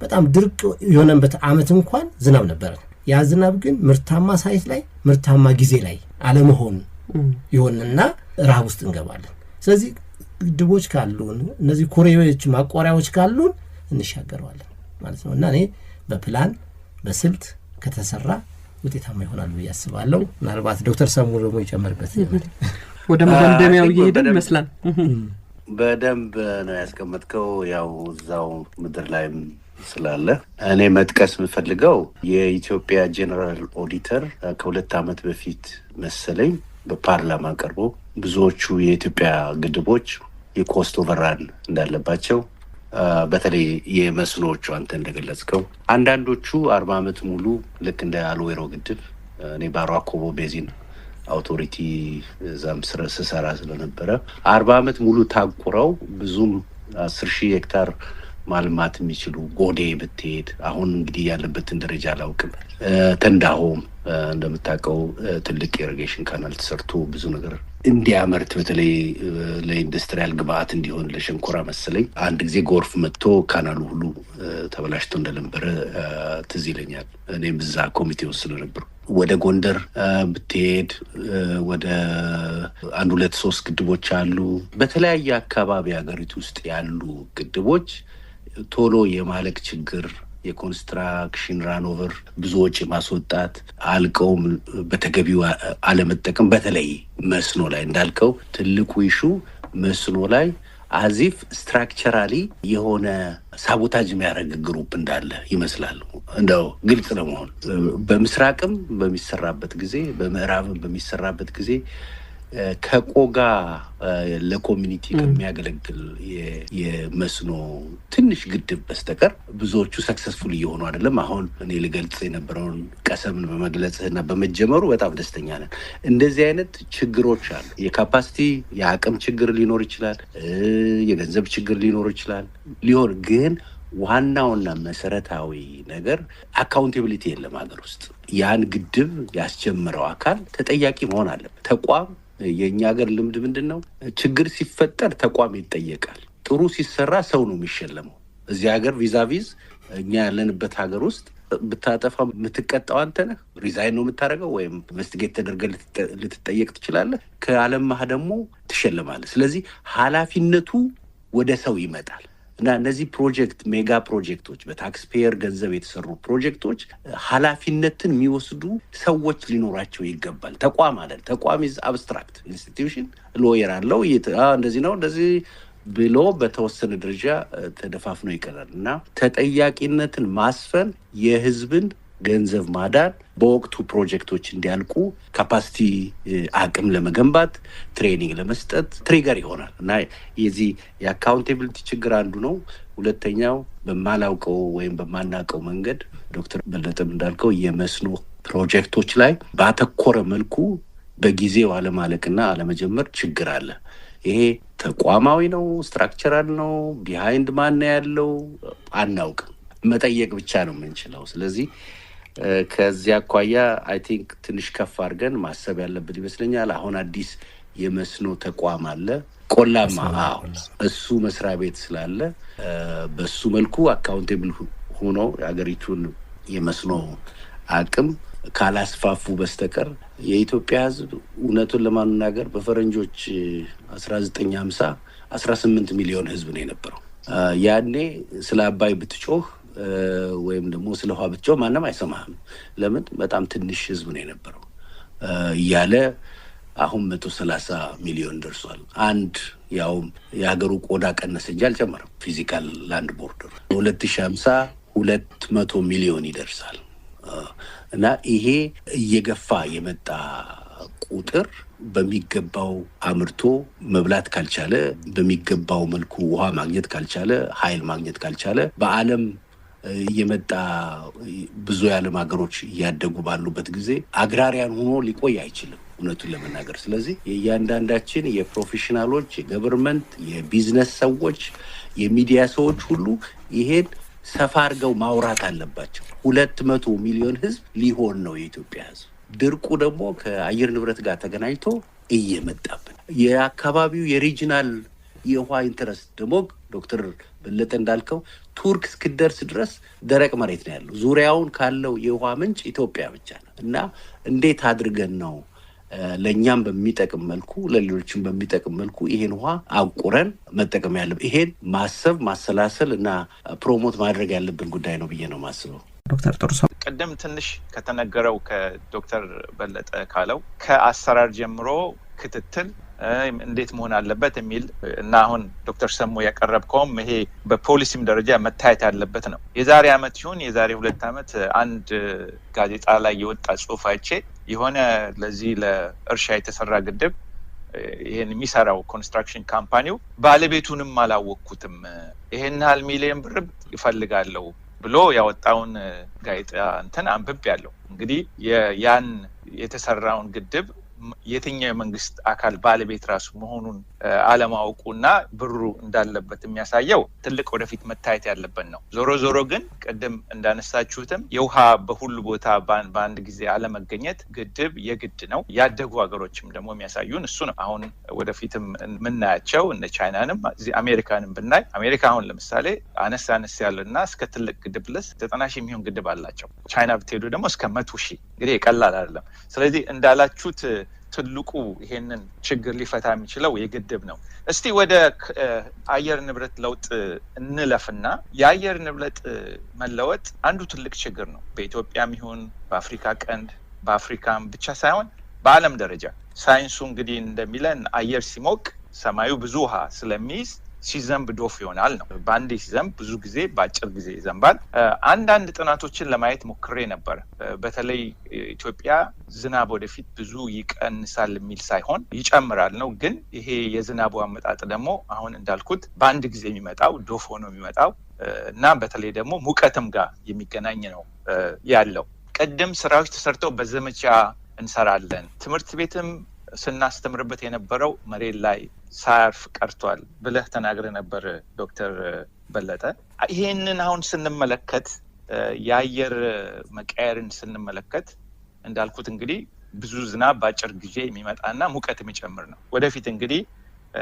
በጣም ድርቅ የሆነበት አመት እንኳን ዝናብ ነበር። ያ ዝናብ ግን ምርታማ ሳይት ላይ ምርታማ ጊዜ ላይ አለመሆን ይሆንና ረሃብ ውስጥ እንገባለን። ስለዚህ ግድቦች ካሉን እነዚህ ኩሬዎች ማቋሪያዎች ካሉን እንሻገረዋለን ማለት ነው እና እኔ በፕላን በስልት ከተሰራ ውጤታማ ይሆናል ብዬ አስባለሁ። ምናልባት ዶክተር ሰሙ ደግሞ ይጨምርበት። ወደ መደምደሚያው እየሄድን ይመስላል። በደንብ ነው ያስቀመጥከው። ያው እዛው ምድር ላይም ስላለ እኔ መጥቀስ የምፈልገው የኢትዮጵያ ጄኔራል ኦዲተር ከ2 ዓመት በፊት መሰለኝ በፓርላማ ቀርቦ ብዙዎቹ የኢትዮጵያ ግድቦች የኮስት ኦቨራን እንዳለባቸው በተለይ የመስኖዎቹ አንተ እንደገለጽከው አንዳንዶቹ 40 ዓመት ሙሉ ልክ እንደ አልዌሮ ግድብ እኔ ባሮ አኮቦ ቤዚን አውቶሪቲ ዛም ስሰራ ስለነበረ 40 ዓመት ሙሉ ታቁረው ብዙም 10,000 ሄክታር ማልማት የሚችሉ ጎዴ ብትሄድ አሁን እንግዲህ ያለበትን ደረጃ አላውቅም። ተንዳሆም እንደምታውቀው ትልቅ ኢሪጌሽን ካናል ተሰርቶ ብዙ ነገር እንዲያመርት በተለይ ለኢንዱስትሪያል ግብአት እንዲሆን ለሸንኮራ መሰለኝ አንድ ጊዜ ጎርፍ መጥቶ ካናሉ ሁሉ ተበላሽቶ እንደነበረ ትዝ ይለኛል። እኔም እዛ ኮሚቴ ውስጥ ስለነበርኩ ወደ ጎንደር ብትሄድ ወደ 1 2 3 ግድቦች አሉ። በተለያየ አካባቢ ሀገሪቱ ውስጥ ያሉ ግድቦች ቶሎ የማለቅ ችግር፣ የኮንስትራክሽን ራንኦቨር ብዙ ወጪ ማስወጣት፣ አልቀውም በተገቢው አለመጠቀም፣ በተለይ መስኖ ላይ እንዳልከው ትልቁ ኢሹ መስኖ ላይ አዚፍ ስትራክቸራሊ የሆነ ሳቦታጅ የሚያደርግ ግሩፕ እንዳለ ይመስላል። እንደው ግልጽ ለመሆን በምስራቅም በሚሰራበት ጊዜ በምዕራብም በሚሰራበት ጊዜ ከቆጋ ለኮሚኒቲ ከሚያገለግል የመስኖ ትንሽ ግድብ በስተቀር ብዙዎቹ ሰክሰስፉል እየሆኑ አይደለም። አሁን እኔ ልገልጽ የነበረውን ቀሰምን በመግለጽና በመጀመሩ በጣም ደስተኛ ነን። እንደዚህ አይነት ችግሮች አሉ። የካፓሲቲ የአቅም ችግር ሊኖር ይችላል፣ የገንዘብ ችግር ሊኖር ይችላል። ሊሆን ግን ዋናውና መሰረታዊ ነገር አካውንታቢሊቲ የለም ሀገር ውስጥ። ያን ግድብ ያስጀመረው አካል ተጠያቂ መሆን አለበት። ተቋም የኛ ሀገር ልምድ ምንድነው? ችግር ሲፈጠር ተቋም ይጠየቃል። ጥሩ ሲሰራ ሰው ነው የሚሸለመው። እዚህ ሀገር ቪዛቪዝ እኛ ያለንበት ሀገር ውስጥ ብታጠፋ የምትቀጣው አንተ ነህ። ሪዛይን ነው የምታደርገው ወይም ኢንቨስቲጌት ተደርገህ ልትጠየቅ ትችላለህ። ከአለማህ ደግሞ ትሸለማለህ። ስለዚህ ኃላፊነቱ ወደ ሰው ይመጣል እና እነዚህ ፕሮጀክት ሜጋ ፕሮጀክቶች በታክስፔየር ገንዘብ የተሰሩ ፕሮጀክቶች ኃላፊነትን የሚወስዱ ሰዎች ሊኖራቸው ይገባል። ተቋም አይደል። ተቋም ኢዝ አብስትራክት ኢንስቲትዩሽን ሎየር አለው እንደዚህ ነው እንደዚህ ብሎ በተወሰነ ደረጃ ተደፋፍኖ ይቀራል እና ተጠያቂነትን ማስፈን የህዝብን ገንዘብ ማዳን በወቅቱ ፕሮጀክቶች እንዲያልቁ ካፓሲቲ አቅም ለመገንባት ትሬኒንግ ለመስጠት ትሪገር ይሆናል እና የዚህ የአካውንታቢሊቲ ችግር አንዱ ነው። ሁለተኛው በማላውቀው ወይም በማናውቀው መንገድ ዶክተር በለጠም እንዳልከው የመስኖ ፕሮጀክቶች ላይ ባተኮረ መልኩ በጊዜው አለማለቅና አለመጀመር ችግር አለ። ይሄ ተቋማዊ ነው፣ ስትራክቸራል ነው፣ ቢሃይንድ ማን ያለው አናውቅም። መጠየቅ ብቻ ነው የምንችለው። ስለዚህ ከዚያ አኳያ አይ ቲንክ ትንሽ ከፍ አድርገን ማሰብ ያለብን ይመስለኛል። አሁን አዲስ የመስኖ ተቋም አለ ቆላማ፣ እሱ መስሪያ ቤት ስላለ በሱ መልኩ አካውንቴብል ሆኖ የሀገሪቱን የመስኖ አቅም ካላስፋፉ በስተቀር የኢትዮጵያ ሕዝብ እውነቱን ለማናገር በፈረንጆች 1950 18 ሚሊዮን ሕዝብ ነው የነበረው። ያኔ ስለ አባይ ብትጮህ ወይም ደግሞ ስለ ውሃ ብትጮህ ማንም አይሰማህም። ለምን? በጣም ትንሽ ሕዝብ ነው የነበረው እያለ አሁን 130 ሚሊዮን ደርሷል። አንድ ያውም የሀገሩ ቆዳ ቀነሰ እንጂ አልጨመረም። ፊዚካል ላንድ ቦርደር 2050 200 ሚሊዮን ይደርሳል እና ይሄ እየገፋ የመጣ ቁጥር በሚገባው አምርቶ መብላት ካልቻለ፣ በሚገባው መልኩ ውሃ ማግኘት ካልቻለ፣ ኃይል ማግኘት ካልቻለ በዓለም እየመጣ ብዙ የዓለም ሀገሮች እያደጉ ባሉበት ጊዜ አግራሪያን ሆኖ ሊቆይ አይችልም እውነቱን ለመናገር። ስለዚህ የእያንዳንዳችን የፕሮፌሽናሎች፣ የገቨርንመንት፣ የቢዝነስ ሰዎች፣ የሚዲያ ሰዎች ሁሉ ይሄን ሰፋ አድርገው ማውራት አለባቸው። 200 ሚሊዮን ህዝብ ሊሆን ነው የኢትዮጵያ ህዝብ። ድርቁ ደግሞ ከአየር ንብረት ጋር ተገናኝቶ እየመጣብን የአካባቢው የሪጂናል የውሃ ኢንተረስት ደግሞ ዶክተር በለጠ እንዳልከው ቱርክ እስክደርስ ድረስ ደረቅ መሬት ነው ያለው። ዙሪያውን ካለው የውሃ ምንጭ ኢትዮጵያ ብቻ ነው እና እንዴት አድርገን ነው ለኛም በሚጠቅም መልኩ ለሌሎችም በሚጠቅም መልኩ ይሄን ውሃ አቁረን መጠቀም ያለብን? ይሄን ማሰብ ማሰላሰል እና ፕሮሞት ማድረግ ያለብን ጉዳይ ነው ብዬ ነው ማስበው። ዶክተር ጥሩሶ ቀደም ትንሽ ከተነገረው ከዶክተር በለጠ ካለው ከአሰራር ጀምሮ ክትትል እንዴት መሆን አለበት የሚል እና አሁን ዶክተር ሰሙ ያቀረብከውም ይሄ በፖሊሲም ደረጃ መታየት ያለበት ነው። የዛሬ ዓመት ይሁን የዛሬ 2 ዓመት አንድ ጋዜጣ ላይ የወጣ ጽሑፍ አይቼ የሆነ ለዚህ ለእርሻ የተሰራ ግድብ ይሄን የሚሰራው ኮንስትራክሽን ካምፓኒው ባለቤቱንም አላወቅኩትም ይሄን ያህል ሚሊዮን ብር ይፈልጋለሁ ብሎ ያወጣውን ጋዜጣ እንትን አንብቤ ያለው። እንግዲህ ያን የተሰራውን ግድብ የትኛው የመንግስት አካል ባለቤት ራሱ መሆኑን አለማወቁና ብሩ እንዳለበት የሚያሳየው ትልቅ ወደፊት መታየት ያለበት ነው። ዞሮ ዞሮ ግን ቀደም እንዳነሳችሁትም የውሃ በሁሉ ቦታ በአንድ ጊዜ አለመገኘት ግድብ የግድ ነው። ያደጉ ሀገሮችም ደግሞ የሚያሳዩን እሱ ነው። አሁን ወደፊትም የምናያቸው እነ ቻይናንም አሜሪካንም ብናይ አሜሪካ አሁን ለምሳሌ አነስ ያለና እስከ ትልቅ ግድብ ድረስ 90,000 የሚሆን ግድብ አላቸው። ቻይና ብትሄዱ ደግሞ እስከ 100,000። እንግዲህ ቀላል አይደለም። ስለዚህ እንዳላችሁት ትልቁ ይሄንን ችግር ሊፈታ የሚችለው የግድብ ነው። እስቲ ወደ አየር ንብረት ለውጥ እንለፍና የአየር ንብረት መለወጥ አንዱ ትልቅ ችግር ነው። በኢትዮጵያም ይሁን በአፍሪካ ቀንድ በአፍሪካም ብቻ ሳይሆን በዓለም ደረጃ ሳይንሱ እንግዲህ እንደሚለን አየር ሲሞቅ ሰማዩ ብዙ ውሃ ስለሚይዝ ሲዘንብ ዶፍ ይሆናል ነው። በአንዴ ሲዘንብ ብዙ ጊዜ በአጭር ጊዜ ይዘንባል። አንዳንድ ጥናቶችን ለማየት ሞክሬ ነበር። በተለይ ኢትዮጵያ ዝናብ ወደፊት ብዙ ይቀንሳል የሚል ሳይሆን ይጨምራል ነው። ግን ይሄ የዝናቡ አመጣጥ ደግሞ አሁን እንዳልኩት በአንድ ጊዜ የሚመጣው ዶፍ ሆኖ የሚመጣው እና በተለይ ደግሞ ሙቀትም ጋር የሚገናኝ ነው ያለው። ቀደም ስራዎች ተሰርተው በዘመቻ እንሰራለን። ትምህርት ቤትም ስናስተምርበት የነበረው መሬት ላይ ሳያርፍ ቀርቷል ብለህ ተናግረ ነበር ዶክተር በለጠ። ይሄንን አሁን ስንመለከት የአየር መቀየርን ስንመለከት እንዳልኩት እንግዲህ ብዙ ዝናብ በአጭር ጊዜ የሚመጣና ሙቀት የሚጨምር ነው። ወደፊት እንግዲህ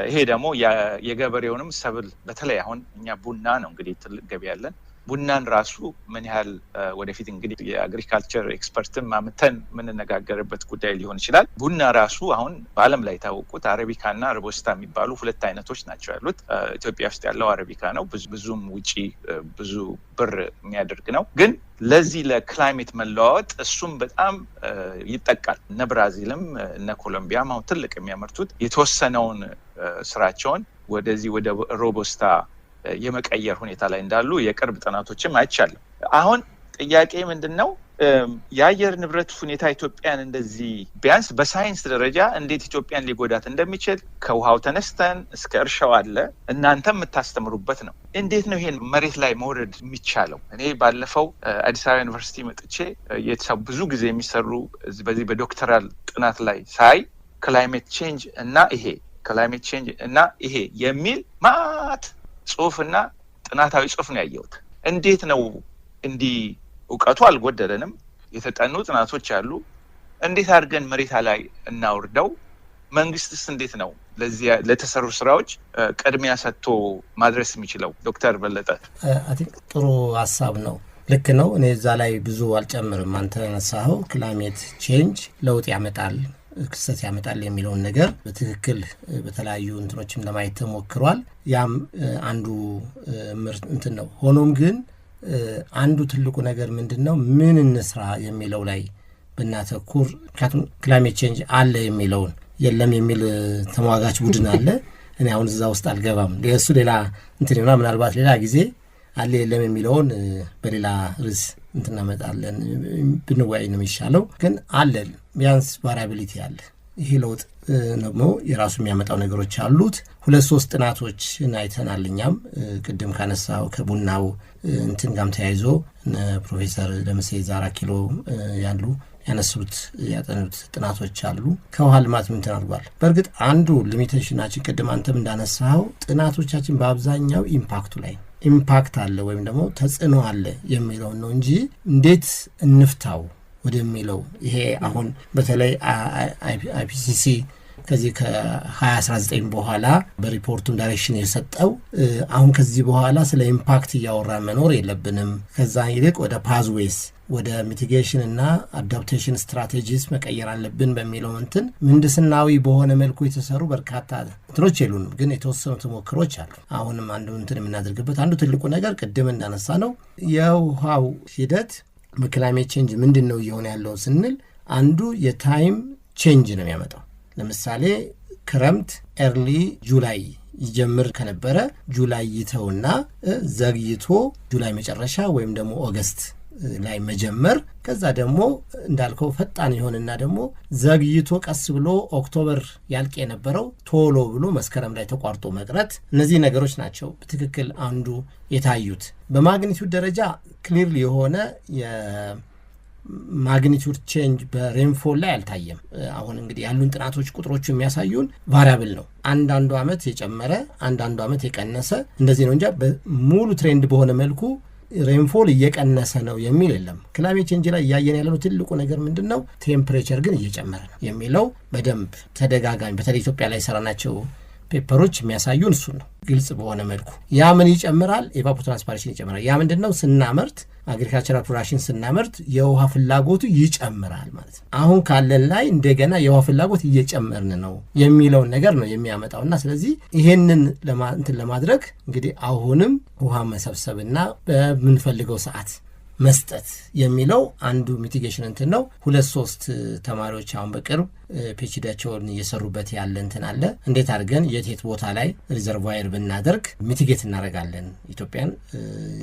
ይሄ ደግሞ የገበሬውንም ሰብል በተለይ አሁን እኛ ቡና ነው እንግዲህ ትልቅ ገቢ ያለን ቡናን ራሱ ምን ያህል ወደፊት እንግዲህ የአግሪካልቸር ኤክስፐርትም ማምተን የምንነጋገርበት ጉዳይ ሊሆን ይችላል። ቡና ራሱ አሁን በዓለም ላይ የታወቁት አረቢካና ሮቡስታ የሚባሉ 2 አይነቶች ናቸው ያሉት። ኢትዮጵያ ውስጥ ያለው አረቢካ ነው። ብዙም ውጪ ብዙ ብር የሚያደርግ ነው። ግን ለዚህ ለክላይሜት መለዋወጥ እሱም በጣም ይጠቃል። እነ ብራዚልም እነ ኮሎምቢያም አሁን ትልቅ የሚያመርቱት የተወሰነውን ስራቸውን ወደዚህ ወደ ሮቡስታ የመቀየር ሁኔታ ላይ እንዳሉ የቅርብ ጥናቶችም አይቻልም። አሁን ጥያቄ ምንድነው? የአየር ንብረት ሁኔታ ኢትዮጵያን እንደዚህ ቢያንስ በሳይንስ ደረጃ እንዴት ኢትዮጵያን ሊጎዳት እንደሚችል ከውሃው ተነስተን እስከ እርሻው አለ እናንተም የምታስተምሩበት ነው። እንዴት ነው ይሄን መሬት ላይ መውረድ የሚቻለው? እኔ ባለፈው አዲስ አበባ ዩኒቨርሲቲ መጥቼ ብዙ ጊዜ የሚሰሩ በዚህ በዶክተራል ጥናት ላይ ሳይ ክላይሜት ቼንጅ እና ይሄ የሚል ማት ጽሁፍና ጥናታዊ ጽሁፍ ነው ያየሁት። እንዴት ነው እንዲህ እውቀቱ አልጎደለንም፣ የተጠኑ ጥናቶች አሉ። እንዴት አድርገን መሬታ ላይ እናውርደው? መንግስትስ እንዴት ነው ለዚህ ለተሰሩ ስራዎች ቅድሚያ ሰጥቶ ማድረስ የሚችለው? ዶክተር በለጠ ጥሩ ሀሳብ ነው። ልክ ነው። እኔ እዛ ላይ ብዙ አልጨምርም። አንተ ነሳኸው ክላይሜት ቼንጅ ለውጥ ያመጣል ክስተት ያመጣል የሚለውን ነገር በትክክል በተለያዩ እንትኖችም ለማየት ተሞክሯል። ያም አንዱ ምርት እንትን ነው። ሆኖም ግን አንዱ ትልቁ ነገር ምንድነው ምን እንስራ የሚለው ላይ ብናተኩር፣ ምክንያቱም ክላይሜት ቼንጅ አለ የሚለውን የለም የሚል ተሟጋች ቡድን አለ። እኔ አሁን እዛ ውስጥ አልገባም። ለሱ ሌላ እንትን ይሆናል። ምናልባት ሌላ ጊዜ አለ የለም የሚለውን በሌላ ርዕስ እንትናመጣለን ብንወያይ ነው የሚሻለው። ግን አለ ቢያንስ ቫሪያቢሊቲ አለ። ይሄ ለውጥ ደግሞ የራሱ የሚያመጣው ነገሮች አሉት። 2-3 ጥናቶችን አይተናል። እኛም ቅድም ካነሳው ከቡናው እንትን ጋም ተያይዞ ፕሮፌሰር ደምሴ ዛራ ኪሎ ያሉ ያነሱት ያጠኑት ጥናቶች አሉ። ከውሃ ልማት ምን ተናግሯል? በእርግጥ አንዱ ሊሚቴሽናችን ቅድም አንተም እንዳነሳው ጥናቶቻችን በአብዛኛው ኢምፓክቱ ላይ ኢምፓክት አለ ወይም ደግሞ ተጽዕኖ አለ የሚለው ነው እንጂ እንዴት እንፍታው ወደሚለው ይሄ አሁን በተለይ አይፒሲሲ ከዚህ ከ2019 በኋላ በሪፖርቱም ዳይሬክሽን የሰጠው አሁን ከዚህ በኋላ ስለ ኢምፓክት እያወራ መኖር የለብንም ከዛ ይልቅ ወደ ፓዝዌይስ ወደ ሚቲጌሽን እና አዳፕቴሽን ስትራቴጂስ መቀየር አለብን በሚለው እንትን ምህንድስናዊ በሆነ መልኩ የተሰሩ በርካታ እንትኖች የሉንም ግን የተወሰኑ ተሞክሮች አሉ። አሁንም አንዱ እንትን የምናደርግበት አንዱ ትልቁ ነገር ቅድም እንዳነሳ ነው የውሃው ሂደት በክላይሜት ቼንጅ ምንድን ነው እየሆነ ያለው ስንል አንዱ የታይም ቼንጅ ነው የሚያመጣው። ለምሳሌ ክረምት ኤርሊ ጁላይ ይጀምር ከነበረ ጁላይ ይተውና ዘግይቶ ጁላይ መጨረሻ ወይም ደግሞ ኦገስት ላይ መጀመር ከዛ ደግሞ እንዳልከው ፈጣን ይሆንና ደግሞ ዘግይቶ ቀስ ብሎ ኦክቶበር ያልቅ የነበረው ቶሎ ብሎ መስከረም ላይ ተቋርጦ መቅረት እነዚህ ነገሮች ናቸው በትክክል አንዱ የታዩት። በማግኒቲዩድ ደረጃ ክሊርሊ የሆነ የማግኒቲዩድ ቼንጅ በሬንፎል ላይ አልታየም። አሁን እንግዲህ ያሉን ጥናቶች ቁጥሮቹ የሚያሳዩን ቫሪያብል ነው። አንዳንዱ ዓመት የጨመረ አንዳንዱ ዓመት የቀነሰ እንደዚህ ነው እንጂ በሙሉ ትሬንድ በሆነ መልኩ ሬንፎል እየቀነሰ ነው የሚል የለም። ክላይሜት ቼንጅ ላይ እያየን ያለነው ትልቁ ነገር ምንድነው ቴምፕሬቸር ግን እየጨመረ ነው የሚለው በደንብ ተደጋጋሚ በተለይ ኢትዮጵያ ላይ ሰራናቸው ፔፐሮች የሚያሳዩን እሱ ነው ግልጽ በሆነ መልኩ። ያ ምን ይጨምራል? ኤቫፖትራንስፓሬሽን ይጨምራል። ያ ምንድነው? ስናመርት አግሪካልቸራል ፕሮዳክሽን ስናመርት የውሃ ፍላጎቱ ይጨምራል ማለት ነው። አሁን ካለን ላይ እንደገና የውሃ ፍላጎት እየጨመርን ነው የሚለውን ነገር ነው የሚያመጣውና ስለዚህ ይሄንን ለማድረግ እንግዲህ አሁንም ውሃ መሰብሰብና በምንፈልገው ሰዓት መስጠት የሚለው አንዱ ሚቲጌሽን እንትን ነው። 2-3 ተማሪዎች አሁን በቅርብ ፒኤችዲያቸውን እየሰሩበት ያለ እንትን አለ። እንዴት አድርገን የት ቦታ ላይ ሪዘርቫየር ብናደርግ ሚቲጌት እናደርጋለን ኢትዮጵያን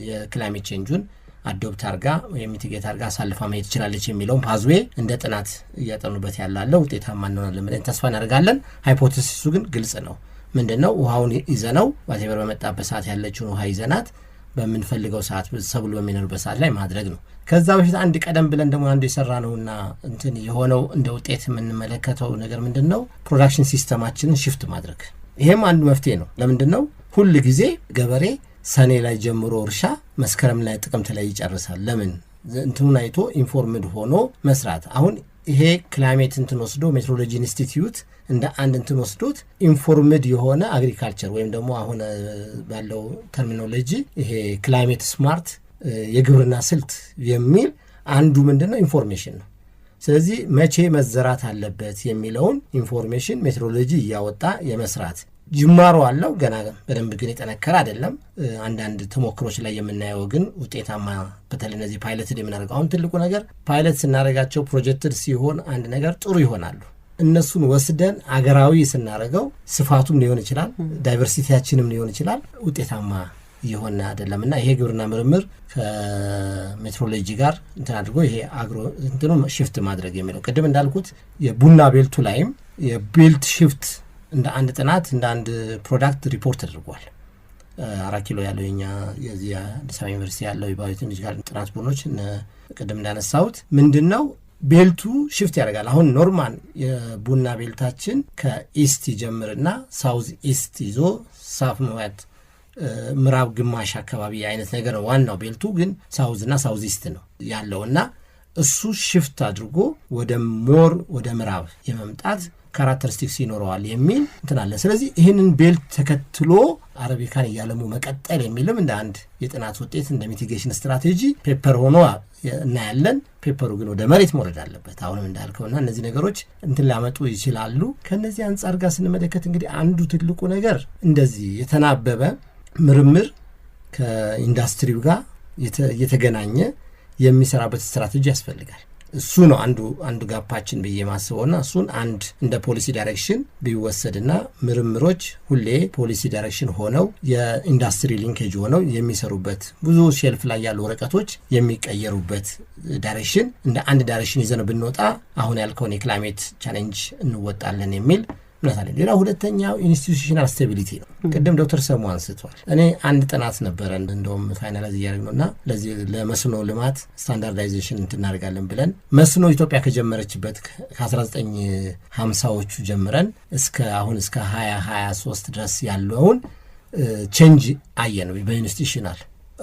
የክላይሜት ቼንጁን አዶፕት አርጋ ወይም ሚቲጌት አርጋ አሳልፋ ማየት ትችላለች የሚለውን ፓዝዌ እንደ ጥናት እያጠኑበት ያላለ ውጤታማ እንሆናለን ብለን ተስፋ እናደርጋለን። ሃይፖቴሲሱ ግን ግልጽ ነው። ምንድነው? ውሃውን ይዘነው ዋቴቨር በመጣበት ሰዓት ያለችውን ውሃ ይዘናት በምንፈልገው ሰዓት ሰብሉ በሚኖርበት ሰዓት ላይ ማድረግ ነው። ከዛ በፊት አንድ ቀደም ብለን ደግሞ አንዱ የሰራ ነውና እንትን የሆነው እንደ ውጤት የምንመለከተው ነገር ምንድነው? ፕሮዳክሽን ሲስተማችንን ሽፍት ማድረግ። ይሄም አንዱ መፍትሄ ነው። ለምንድነው? ሁል ጊዜ ገበሬ ሰኔ ላይ ጀምሮ እርሻ መስከረም ላይ ጥቅምት ላይ ይጨርሳል። ለምን? እንትኑን አይቶ ኢንፎርምድ ሆኖ መስራት። አሁን ይሄ ክላይሜት እንትን ወስዶ ሜትሮሎጂ ኢንስቲትዩት እንደ አንድ እንትን ወስዶት ኢንፎርምድ የሆነ አግሪካልቸር ወይም ደግሞ አሁን ባለው ተርሚኖሎጂ ይሄ ክላይሜት ስማርት የግብርና ስልት የሚል አንዱ ምንድነው? ኢንፎርሜሽን ነው። ስለዚህ መቼ መዘራት አለበት የሚለውን ኢንፎርሜሽን ሜትሮሎጂ እያወጣ የመስራት ጅማሮ አለው። ገና በደንብ ግን የጠነከረ አይደለም። አንዳንድ ተሞክሮች ላይ የምናየው ግን ውጤታማ በተለይ እነዚህ ፓይለትድ የምናደርገው አሁን ትልቁ ነገር ፓይለት ስናደርጋቸው ፕሮጀክትድ ሲሆን አንድ ነገር ጥሩ ይሆናሉ። እነሱን ወስደን አገራዊ ስናደርገው ስፋቱም ሊሆን ይችላል ዳይቨርሲቲያችንም ሊሆን ይችላል ውጤታማ የሆነ አይደለምና ይሄ ግብርና ምርምር ከሜትሮሎጂ ጋር እንትን አድርጎ ይሄ አግሮ እንትኑ ሽፍት ማድረግ የሚለው ቅድም እንዳልኩት የቡና ቤልቱ ላይም የቤልት ሽፍት እንደ አንድ ጥናት እንደ አንድ ፕሮዳክት ሪፖርት ተደርጓል። 4 ኪሎ ያለው የኛ የዚህ አዲስ አበባ ዩኒቨርሲቲ ያለው የባዮቴክኖሎጂካል ጥናት ቡድኖች ቅድም እንዳነሳሁት ምንድነው ቤልቱ ሽፍት ያደርጋል። አሁን ኖርማል የቡና ቤልታችን ከኢስት ይጀምርና ሳውዝ ኢስት ይዞ ሳፍኖት ምዕራብ ግማሽ አካባቢ አይነት ነገር ነው። ዋናው ቤልቱ ግን ሳውዝ እና ሳውዝ ኢስት ነው ያለውና እሱ ሽፍት አድርጎ ወደ ሞር ወደ ምዕራብ የመምጣት ካራክተሪስቲክስ ይኖረዋል የሚል እንትን አለ። ስለዚህ ይህንን ቤልት ተከትሎ አረቢካን እያለሙ መቀጠል የሚልም እንደ አንድ የጥናት ውጤት እንደ ሚቲጌሽን ስትራቴጂ ፔፐር ሆኖ እናያለን። ፔፐሩ ግን ወደ መሬት መውረድ አለበት አሁንም እንዳልከውና እነዚህ ነገሮች እንትን ሊያመጡ ይችላሉ። ከነዚህ አንጻር ጋር ስንመለከት እንግዲህ አንዱ ትልቁ ነገር እንደዚህ የተናበበ ምርምር ከኢንዱስትሪው ጋር የተገናኘ የሚሰራበት ስትራቴጂ ያስፈልጋል። እሱ ነው አንዱ ጋፓችን ብዬ ማስበውና እሱን አንድ እንደ ፖሊሲ ዳይሬክሽን ቢወሰድና ምርምሮች ሁሌ ፖሊሲ ዳይሬክሽን ሆነው የኢንዱስትሪ ሊንኬጅ ሆነው የሚሰሩበት ብዙ ሼልፍ ላይ ያሉ ወረቀቶች የሚቀየሩበት ዳይሬክሽን እንደ አንድ ዳይሬክሽን ይዘን ብንወጣ አሁን ያልከውን የክላይሜት ቻሌንጅ እንወጣለን የሚል ምናታለ። ሌላ ሁለተኛው ኢንስቲትዩሽናል ስቴቢሊቲ ነው። ቅድም ዶክተር ሰሙ አንስቷል። እኔ አንድ ጥናት ነበረ እንደውም ፋይናላይዝ እያደረግነውና ለዚህ ለመስኖ ልማት ስታንዳርዳይዜሽን እናደርጋለን ብለን መስኖ ኢትዮጵያ ከጀመረችበት ከ1950ዎቹ ጀምረን እስከ አሁን እስከ 2023 ድረስ ያለውን ቼንጅ አየን በኢንስቲትዩሽናል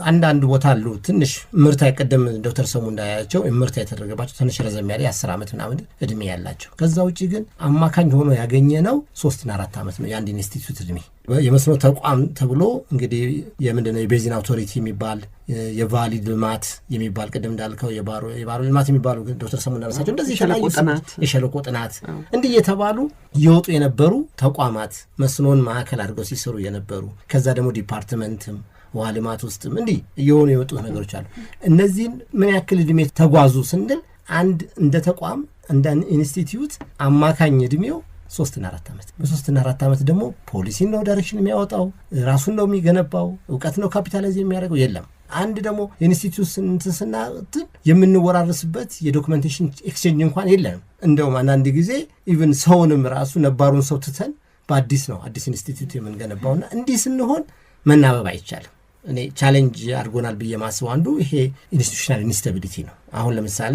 አንዳንድ ቦታ አሉ ትንሽ ምርት አይቀደም ዶክተር ሰሙ እንዳያቸው ምርት የተደረገባቸው ትንሽ ረዘም ያለ 10 ዓመት ምናምን እድሜ ያላቸው ከዛ ውጪ ግን አማካኝ ሆኖ ያገኘነው 3 እና 4 ዓመት ነው የአንድ ኢንስቲትዩት እድሜ የመስኖ ተቋም ተብሎ እንግዲህ የምንድነው የቤዚን አውቶሪቲ የሚባል የቫሊ ልማት የሚባል ቀደም እንዳልከው የባሮ ልማት የሚባሉ ዶክተር ሰሙ እንዳነሳቸው እንደዚህ የሸለቆ ጥናት እንዲህ የተባሉ ይወጡ የነበሩ ተቋማት መስኖን ማዕከል አድርገው ሲሰሩ የነበሩ ከዛ ደግሞ ዲፓርትመንትም ውሃ ልማት ውስጥም እንዲህ የሆኑ የወጡ ነገሮች አሉ እነዚህን ምን ያክል እድሜ ተጓዙ ስንል አንድ እንደ ተቋም እንደ ኢንስቲትዩት አማካኝ እድሜው 3 እና 4 ዓመት በ3 እና 4 ዓመት ደግሞ ፖሊሲ ነው ዳይሬክሽን የሚያወጣው ራሱን ነው የሚገነባው እውቀት ነው ካፒታላይዝ የሚያደርገው የለም አንድ ደግሞ ኢንስቲትዩት ስናት የምንወራረስበት የዶክመንቴሽን ኤክስቼንጅ እንኳን የለም እንደውም አንድ ጊዜ ኢቭን ሰውንም ራሱ ነባሩን ሰው ትተን በአዲስ ነው አዲስ ኢንስቲትዩት የምንገነባውና እንዲህ ስንሆን መናበብ አይቻልም እኔ ቻሌንጅ አድርጎናል ብዬ ማስበው አንዱ ይሄ ኢንስቲትዩሽናል ኢንስታቢሊቲ ነው አሁን ለምሳሌ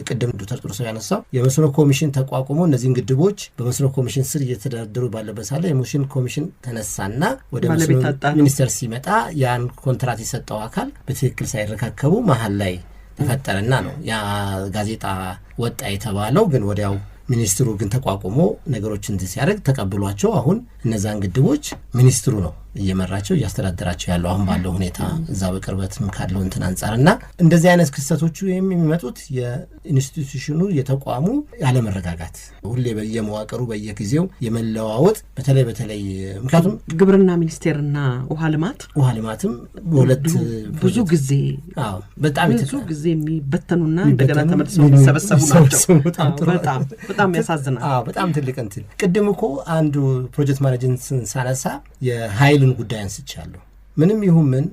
ቅድም ዶክተር ጥሩሰው ያነሳው የመስኖ ኮሚሽን ተቋቁሞ እነዚህን ግድቦች በመስኖ ኮሚሽን ስር እየተደረደሩ ባለበት ሳለ የመስኖ ኮሚሽን ተነሳና ወደ መስኖ ሚኒስቴር ሲመጣ ያን ኮንትራት የሰጠው አካል በትክክል ሳይረካከቡ መሀል ላይ ተፈጠረና ነው ያ ጋዜጣ ወጣ የተባለው ግን ወዲያው ሚኒስትሩ ግን ተቋቁሞ ነገሮችን ሲያደርግ ተቀብሏቸው አሁን እነዛን ግድቦች ሚኒስትሩ ነው እየመራቸው እያስተዳደራቸው ያለው አሁን ባለው ሁኔታ እዛ በቅርበትም ካለው እንትን አንጻርና እንደዚህ አይነት ክስተቶቹ የሚመጡት የኢንስቲትዩሽኑ የተቋሙ ያለ መረጋጋት ሁሌ በየመዋቀሩ በየጊዜው የመለዋወጥ በተለይ ምክንያቱም ግብርና ሚኒስቴርና ውሃ ልማትም በሁለት ብዙ ጊዜ በጣም ብዙ ጊዜ የሚበተኑና እንደገና ተመልሰው የሚሰበሰቡ ናቸው በጣም ያሳዝናል በጣም ትልቅ እንትን ቅድም እኮ አንዱ ፕሮጀክት ማኔጅመንት ሳነሳ የኃይልን ጉዳይ አንስቻለሁ ምንም ይሁን ምን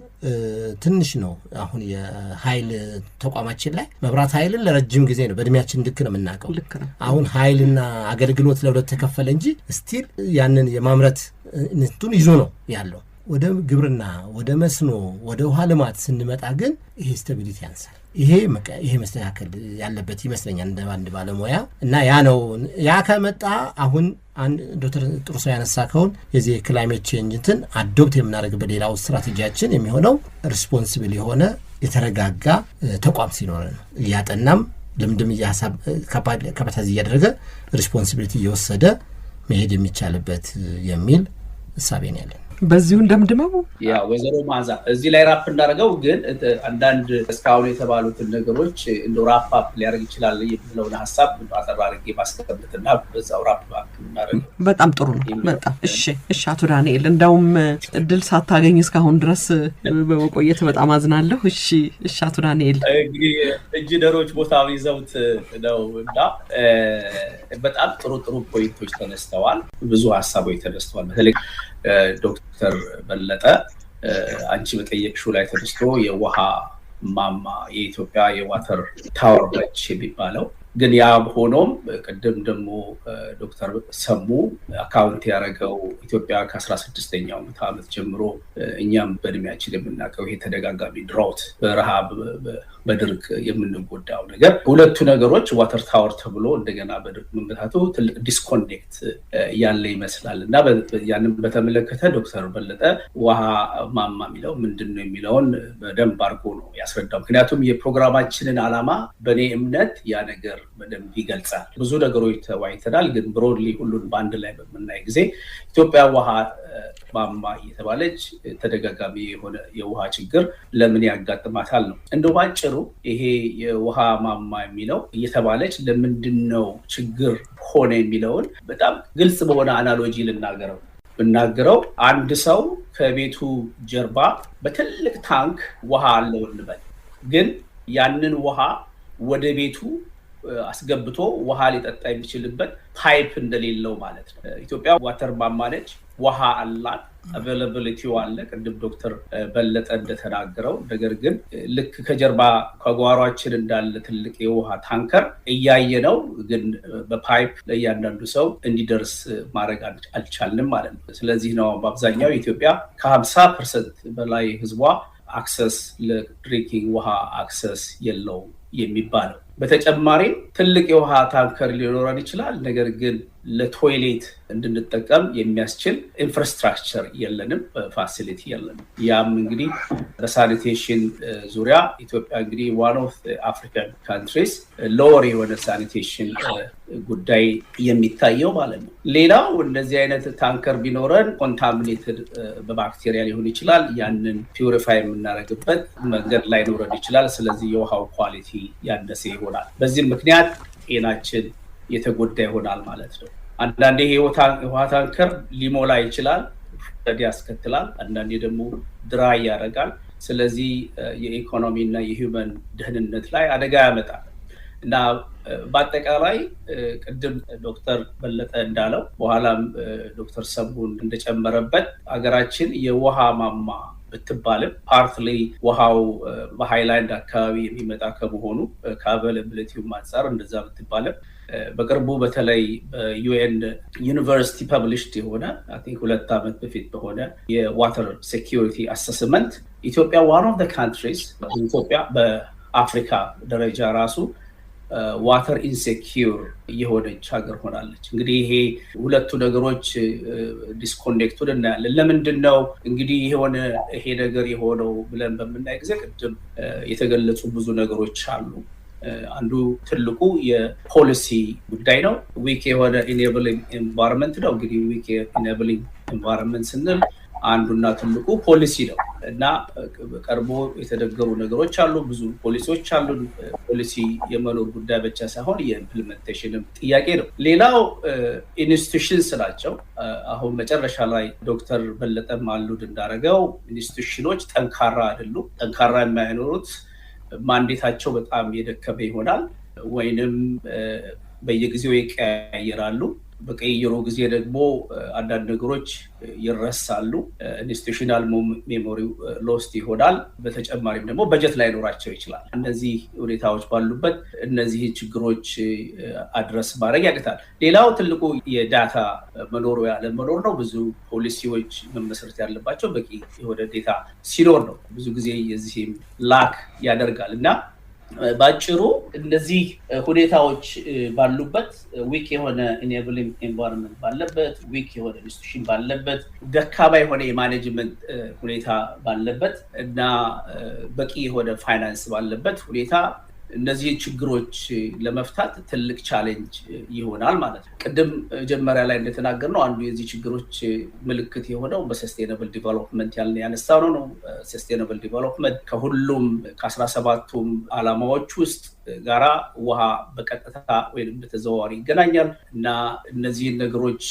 ትንሽ ነው አሁን የኃይል ተቋማችን ላይ መብራት ኃይልን ለረጅም ጊዜ ነው በእድሜያችን ልክ ነው የምናውቀው አሁን ኃይልና አገልግሎት ለሁለት ተከፈለ እንጂ ስቲል ያንን የማምረት እንትን ይዞ ነው ያለው ወደ ግብርና ወደ መስኖ ወደ ውሃ ልማት ስንመጣ ግን ይሄ ስታቢሊቲ ያንሳል ይሄ መስተካከል ያለበት ይመስለኛል እንደ አንድ ባለሙያ እና ያ ነው ያ ከመጣ አሁን አንድ ዶክተር ጥሩሰው ያነሳከውን የዚህ ክላይሜት ቼንጅ እንትን አዶፕት የምናደርግበት ሌላው ስትራቴጂያችን የሚሆነው ሪስፖንሲብል የሆነ የተረጋጋ ተቋም ሲኖር ነው እያጠናም ልምድም እያሳብ ካፓሲቲ እያደረገ ሪስፖንሲቢሊቲ እየወሰደ መሄድ የሚቻልበት የሚል እሳቤ ነው ያለን በዚሁ እንደምድመው ያ ወዘሮ ማዛ እዚህ ላይ ራፕ እንዳደረገው ግን አንዳንድ እስካሁን የተባሉትን ነገሮች እንደ ራፕ አፕ ሊያደርግ ይችላል የሚለውን ሐሳብ አጠር አድርጌ ማስቀመጥና በዛው ራፕ አፕ እናደርግ በጣም ጥሩ ነው በጣም እሺ አቶ ዳንኤል እንደውም እድል ሳታገኝ እስካሁን ድረስ በመቆየት በጣም አዝናለሁ እሺ አቶ ዳንኤል እንግዲህ ኢንጂነሮች ቦታው ይዘውት ነውና በጣም ጥሩ ፖይንቶች ተነስተዋል ብዙ ሐሳቦች ተነስተዋል በተለይ ዶክተር በለጠ አንቺ በጠየቅሽው ላይ ተነስቶ የውሃ ማማ የኢትዮጵያ የዋተር ታወር ነች የሚባለው ግን ያ ሆኖም ቀደም ደግሞ ዶክተር ሰሙ አካውንት ያደረገው ኢትዮጵያ ከ16ኛው ዓመት ጀምሮ እኛም በእድሜያችን የምናውቀው ይሄ ተደጋጋሚ ድራውት በረሃብ በድርቅ የምንጎዳው ነገር ሁለቱ ነገሮች ዋተር ታወር ተብሎ እንደገና በድርቅ መምታቱ ትልቅ ዲስኮኔክት ያለ ይመስላል እና ያንን በተመለከተ ዶክተር በለጠ ውሃ ማማ የሚለው ምንድነው የሚለውን በደንብ አድርጎ ነው ያስረዳው ምክንያቱም የፕሮግራማችንን ዓላማ በእኔ እምነት ያ ነገር በደንብ ይገልጻል ብዙ ነገሮች ተዋይተናል ግን ብሮድሊ ሁሉን በአንድ ላይ በመናይ ጊዜ ኢትዮጵያ ውሃ ማማ እየተባለች ተደጋጋሚ የሆነ የውሃ ችግር ለምን ያጋጥማታል ነው እንደው ባጭሩ ይሄ የውሃ ማማ የሚለው እየተባለች ለምንድነው ችግር ሆነ የሚለውን በጣም ግልጽ በሆነ አናሎጂ ብናገረው አንድ ሰው ከቤቱ ጀርባ በትልቅ ታንክ ውሃ አለው እንበል ግን ያንን ውሃ ወደ ቤቱ አስገብቶ ውሃ ሊጠጣ የሚችልበት ፓይፕ እንደሌለው ማለት ነው ኢትዮጵያ ዋተር ማማ ነች ውሃ አላት አቬይላቢሊቲው አለ ቅድም ዶክተር በለጠ እንደተናገረው ነገር ግን ልክ ከጀርባ ከጓሯችን እንዳለ ትልቅ የውሃ ታንከር እያየነው ግን በፓይፕ ለእያንዳንዱ ሰው እንዲደርስ ማድረግ አልቻልንም ማለት ነው ስለዚህ ነው በአብዛኛው ኢትዮጵያ ከ50% በላይ ህዝቧ አክሰስ ለድሪንኪንግ ውሃ አክሰስ የለውም የሚባለው በተጨማሪ ትልቅ የውሃ ታንከር ሊኖረን ይችላል ነገር ግን ለቶይሌት እንድንጠቀም የሚያስችል ኢንፍራስትራክቸር የለንም፣ ፋሲሊቲ የለንም። ያም እንግዲህ በሳኒቴሽን ዙሪያ ኢትዮጵያ እንግዲህ ዋን ኦፍ አፍሪካን ካንትሪስ ሎወር የሆነ ሳኒቴሽን ጉዳይ የሚታየው ማለት ነው። ሌላው እንደዚህ አይነት ታንከር ቢኖረን ኮንታሚኔትድ በባክቴሪያ ሊሆን ይችላል። ያንን ፒውሪፋይ የምናደርግበት መንገድ ላይኖረን ይችላል። ስለዚህ የውሃው ኳሊቲ ያነሰ ይሆናል። በዚህም ምክንያት ጤናችን የተጎዳ ይሆናል ማለት ነው። አንዳንዴ የውሃ ታንከር ሊሞላ ይችላል፣ ፍረድ ያስከትላል። አንዳንዴ ደግሞ ድራይ ያደርጋል። ስለዚህ የኢኮኖሚ እና የሂውመን ደህንነት ላይ አደጋ ያመጣል እና በአጠቃላይ ቅድም ዶክተር በለጠ እንዳለው በኋላም ዶክተር ሰቡን እንደጨመረበት ሀገራችን የውሃ ማማ ብትባልም ፓርትሊ ውሃው በሃይላንድ አካባቢ የሚመጣ ከመሆኑ ከአቬይላቢሊቲው አንፃር እንደዛ ብትባልም በቅርቡ በተለይ በዩኤን ዩኒቨርሲቲ ፐብሊሽድ የሆነ አይ ቲንክ 2 ዓመት በፊት በሆነ የዋተር ሴኪዩሪቲ አሰስመንት ኢትዮጵያ ዋን ኦፍ ዘ ካንትሪስ ኢትዮጵያ በአፍሪካ ደረጃ ራሱ ዋተር ኢንሴኪዩር የሆነች ሀገር ሆናለች። እንግዲህ ይሄ ሁለቱ ነገሮች ዲስኮኔክቱድ እናያለን። ለምንድን ነው እንግዲህ ይሄ ነገር የሆነው ብለን በምናይ ጊዜ ቅድም የተገለጹ ብዙ ነገሮች አሉ። አንዱ ትልቁ የፖሊሲ ጉዳይ ነው። ዊክ የሆነ ኢኔብሊንግ ኤንቫይሮንመንት ነው። እንግዲህ ዊክ ኢኔብሊንግ ኤንቫይሮንመንት ስንል አንዱና ትልቁ ፖሊሲ ነው እና ቀርቦ የተደገሩ ነገሮች አሉ፣ ብዙ ፖሊሲዎች አሉ። ፖሊሲ የመኖር ጉዳይ ብቻ ሳይሆን የኢምፕሊሜንቴሽንም ጥያቄ ነው። ሌላው ኢንስቲትዩሽንስ ናቸው። አሁን መጨረሻ ላይ ዶክተር በለጠም አሉድ እንዳደረገው ኢንስቲትዩሽኖች ጠንካራ አይደሉም። ጠንካራ የማይኖሩት ማንዴታቸው በጣም የደከመ ይሆናል ወይንም በየጊዜው ይቀያየራሉ። በቀየሩ ጊዜ ደግሞ አንዳንድ ነገሮች ይረሳሉ። ኢንስቲትዩሽናል ሜሞሪው ሎስት ይሆናል። በተጨማሪም ደግሞ በጀት ላይኖራቸው ይችላል። እነዚህ ሁኔታዎች ባሉበት እነዚህ ችግሮች አድረስ ማድረግ ያቅታል። ሌላው ትልቁ የዳታ መኖሩ ያለመኖር ነው። ብዙ ፖሊሲዎች መመስረት ያለባቸው በቂ የሆነ ዴታ ሲኖር ነው። ብዙ ጊዜ የዚህም ላክ ያደርጋል እና ባጭሩ እነዚህ ሁኔታዎች ባሉበት ዊክ የሆነ ኢኔብሊንግ ኤንቫይሮንመንት ባለበት፣ ዊክ የሆነ ኢንስቲትዩሽን ባለበት፣ ደካማ የሆነ የማኔጅመንት ሁኔታ ባለበት እና በቂ የሆነ ፋይናንስ ባለበት ሁኔታ እነዚህ ችግሮች ለመፍታት ትልቅ ቻሌንጅ ይሆናል ማለት ነው። ቅድም መጀመሪያ ላይ እንደተናገርነው አንዱ የዚህ ችግሮች ምልክት የሆነው በሰስቴናብል ዲቨሎፕመንት ያነሳው ነው። ሰስቴናብል ዲቨሎፕመንት ከሁሉም ከ17ቱም ዓላማዎች ውስጥ ጋራ ውሃ በቀጥታ ወይም በተዘዋዋሪ ይገናኛል እና እነዚህን ነገሮች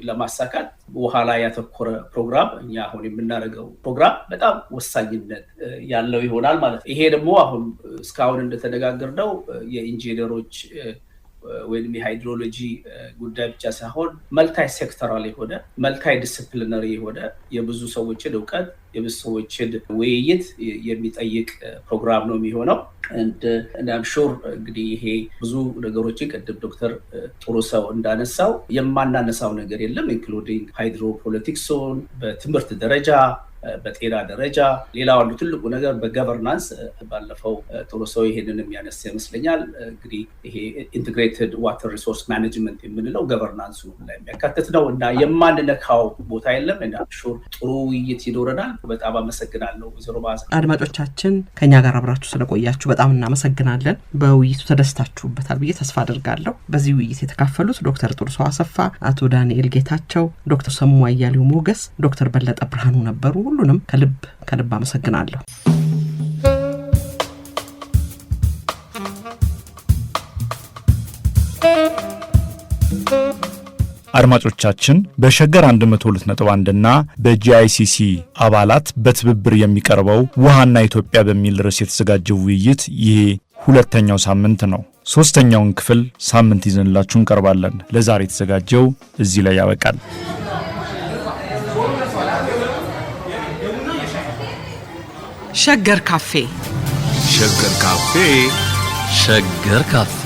ለማሳካት ውሃ ላይ ያተኮረ ፕሮግራም እኛ አሁን የምናደርገው ፕሮግራም በጣም ወሳኝነት ያለው ይሆናል ማለት ነው። ይሄ ደግሞ አሁን እስካሁን እንደተነጋገርነው የኢንጂነሮች ወይም የሃይድሮሎጂ ጉዳይ ብቻ ሳይሆን መልታይ ሴክተራል የሆነ መልታይ ዲስፕሊነሪ የሆነ የብዙ ሰዎችን እውቀት የብዙ ሰዎችን ውይይት የሚጠይቅ ፕሮግራም ነው የሚሆነው። I'm sure እንግዲህ ይሄ ብዙ ነገሮችን ቅድም ዶክተር ጥሩ ሰው እንዳነሳው የማናነሳው ነገር የለም ኢንክሉዲንግ ሃይድሮፖለቲክሱን በትምህርት ደረጃ በጤና ደረጃ። ሌላው አንዱ ትልቁ ነገር በገቨርናንስ ባለፈው ጥሩ ሰው ይሄንን የሚያነሳ ይመስለኛል። እንግዲህ ይሄ ኢንቴግሬትድ ዋተር ሪሶርስ ማኔጅመንት የምንለው ገቨርናንሱ ላይ የሚያካትት ነው እና የማንነካው ቦታ የለም እና ሹር ጥሩ ውይይት ይኖረናል። በጣም አመሰግናለሁ ወይዘሮ ባዛ። አድማጮቻችን ከኛ ጋር አብራችሁ ስለቆያችሁ በጣም እናመሰግናለን። በውይይቱ ተደስታችሁበታል ብዬ ተስፋ አደርጋለሁ። በዚህ ውይይት የተካፈሉት ዶክተር ጥሩሰው አሰፋ፣ አቶ ዳንኤል ጌታቸው፣ ዶክተር ሰሙ አያሌው ሞገስ፣ ዶክተር በለጠ ብርሃኑ ነበሩ። ሁሉንም ከልብ አመሰግናለሁ። አድማጮቻችን በሸገር 102.1 እና በጂአይሲሲ አባላት በትብብር የሚቀርበው ውሃና ኢትዮጵያ በሚል ርዕስ የተዘጋጀው ውይይት ይሄ ሁለተኛው ሳምንት ነው። ሶስተኛውን ክፍል ሳምንት ይዘንላችሁ እንቀርባለን። ለዛሬ የተዘጋጀው እዚህ ላይ ያበቃል። ሸገር ካፌ ሸገር ካፌ ሸገር ካፌ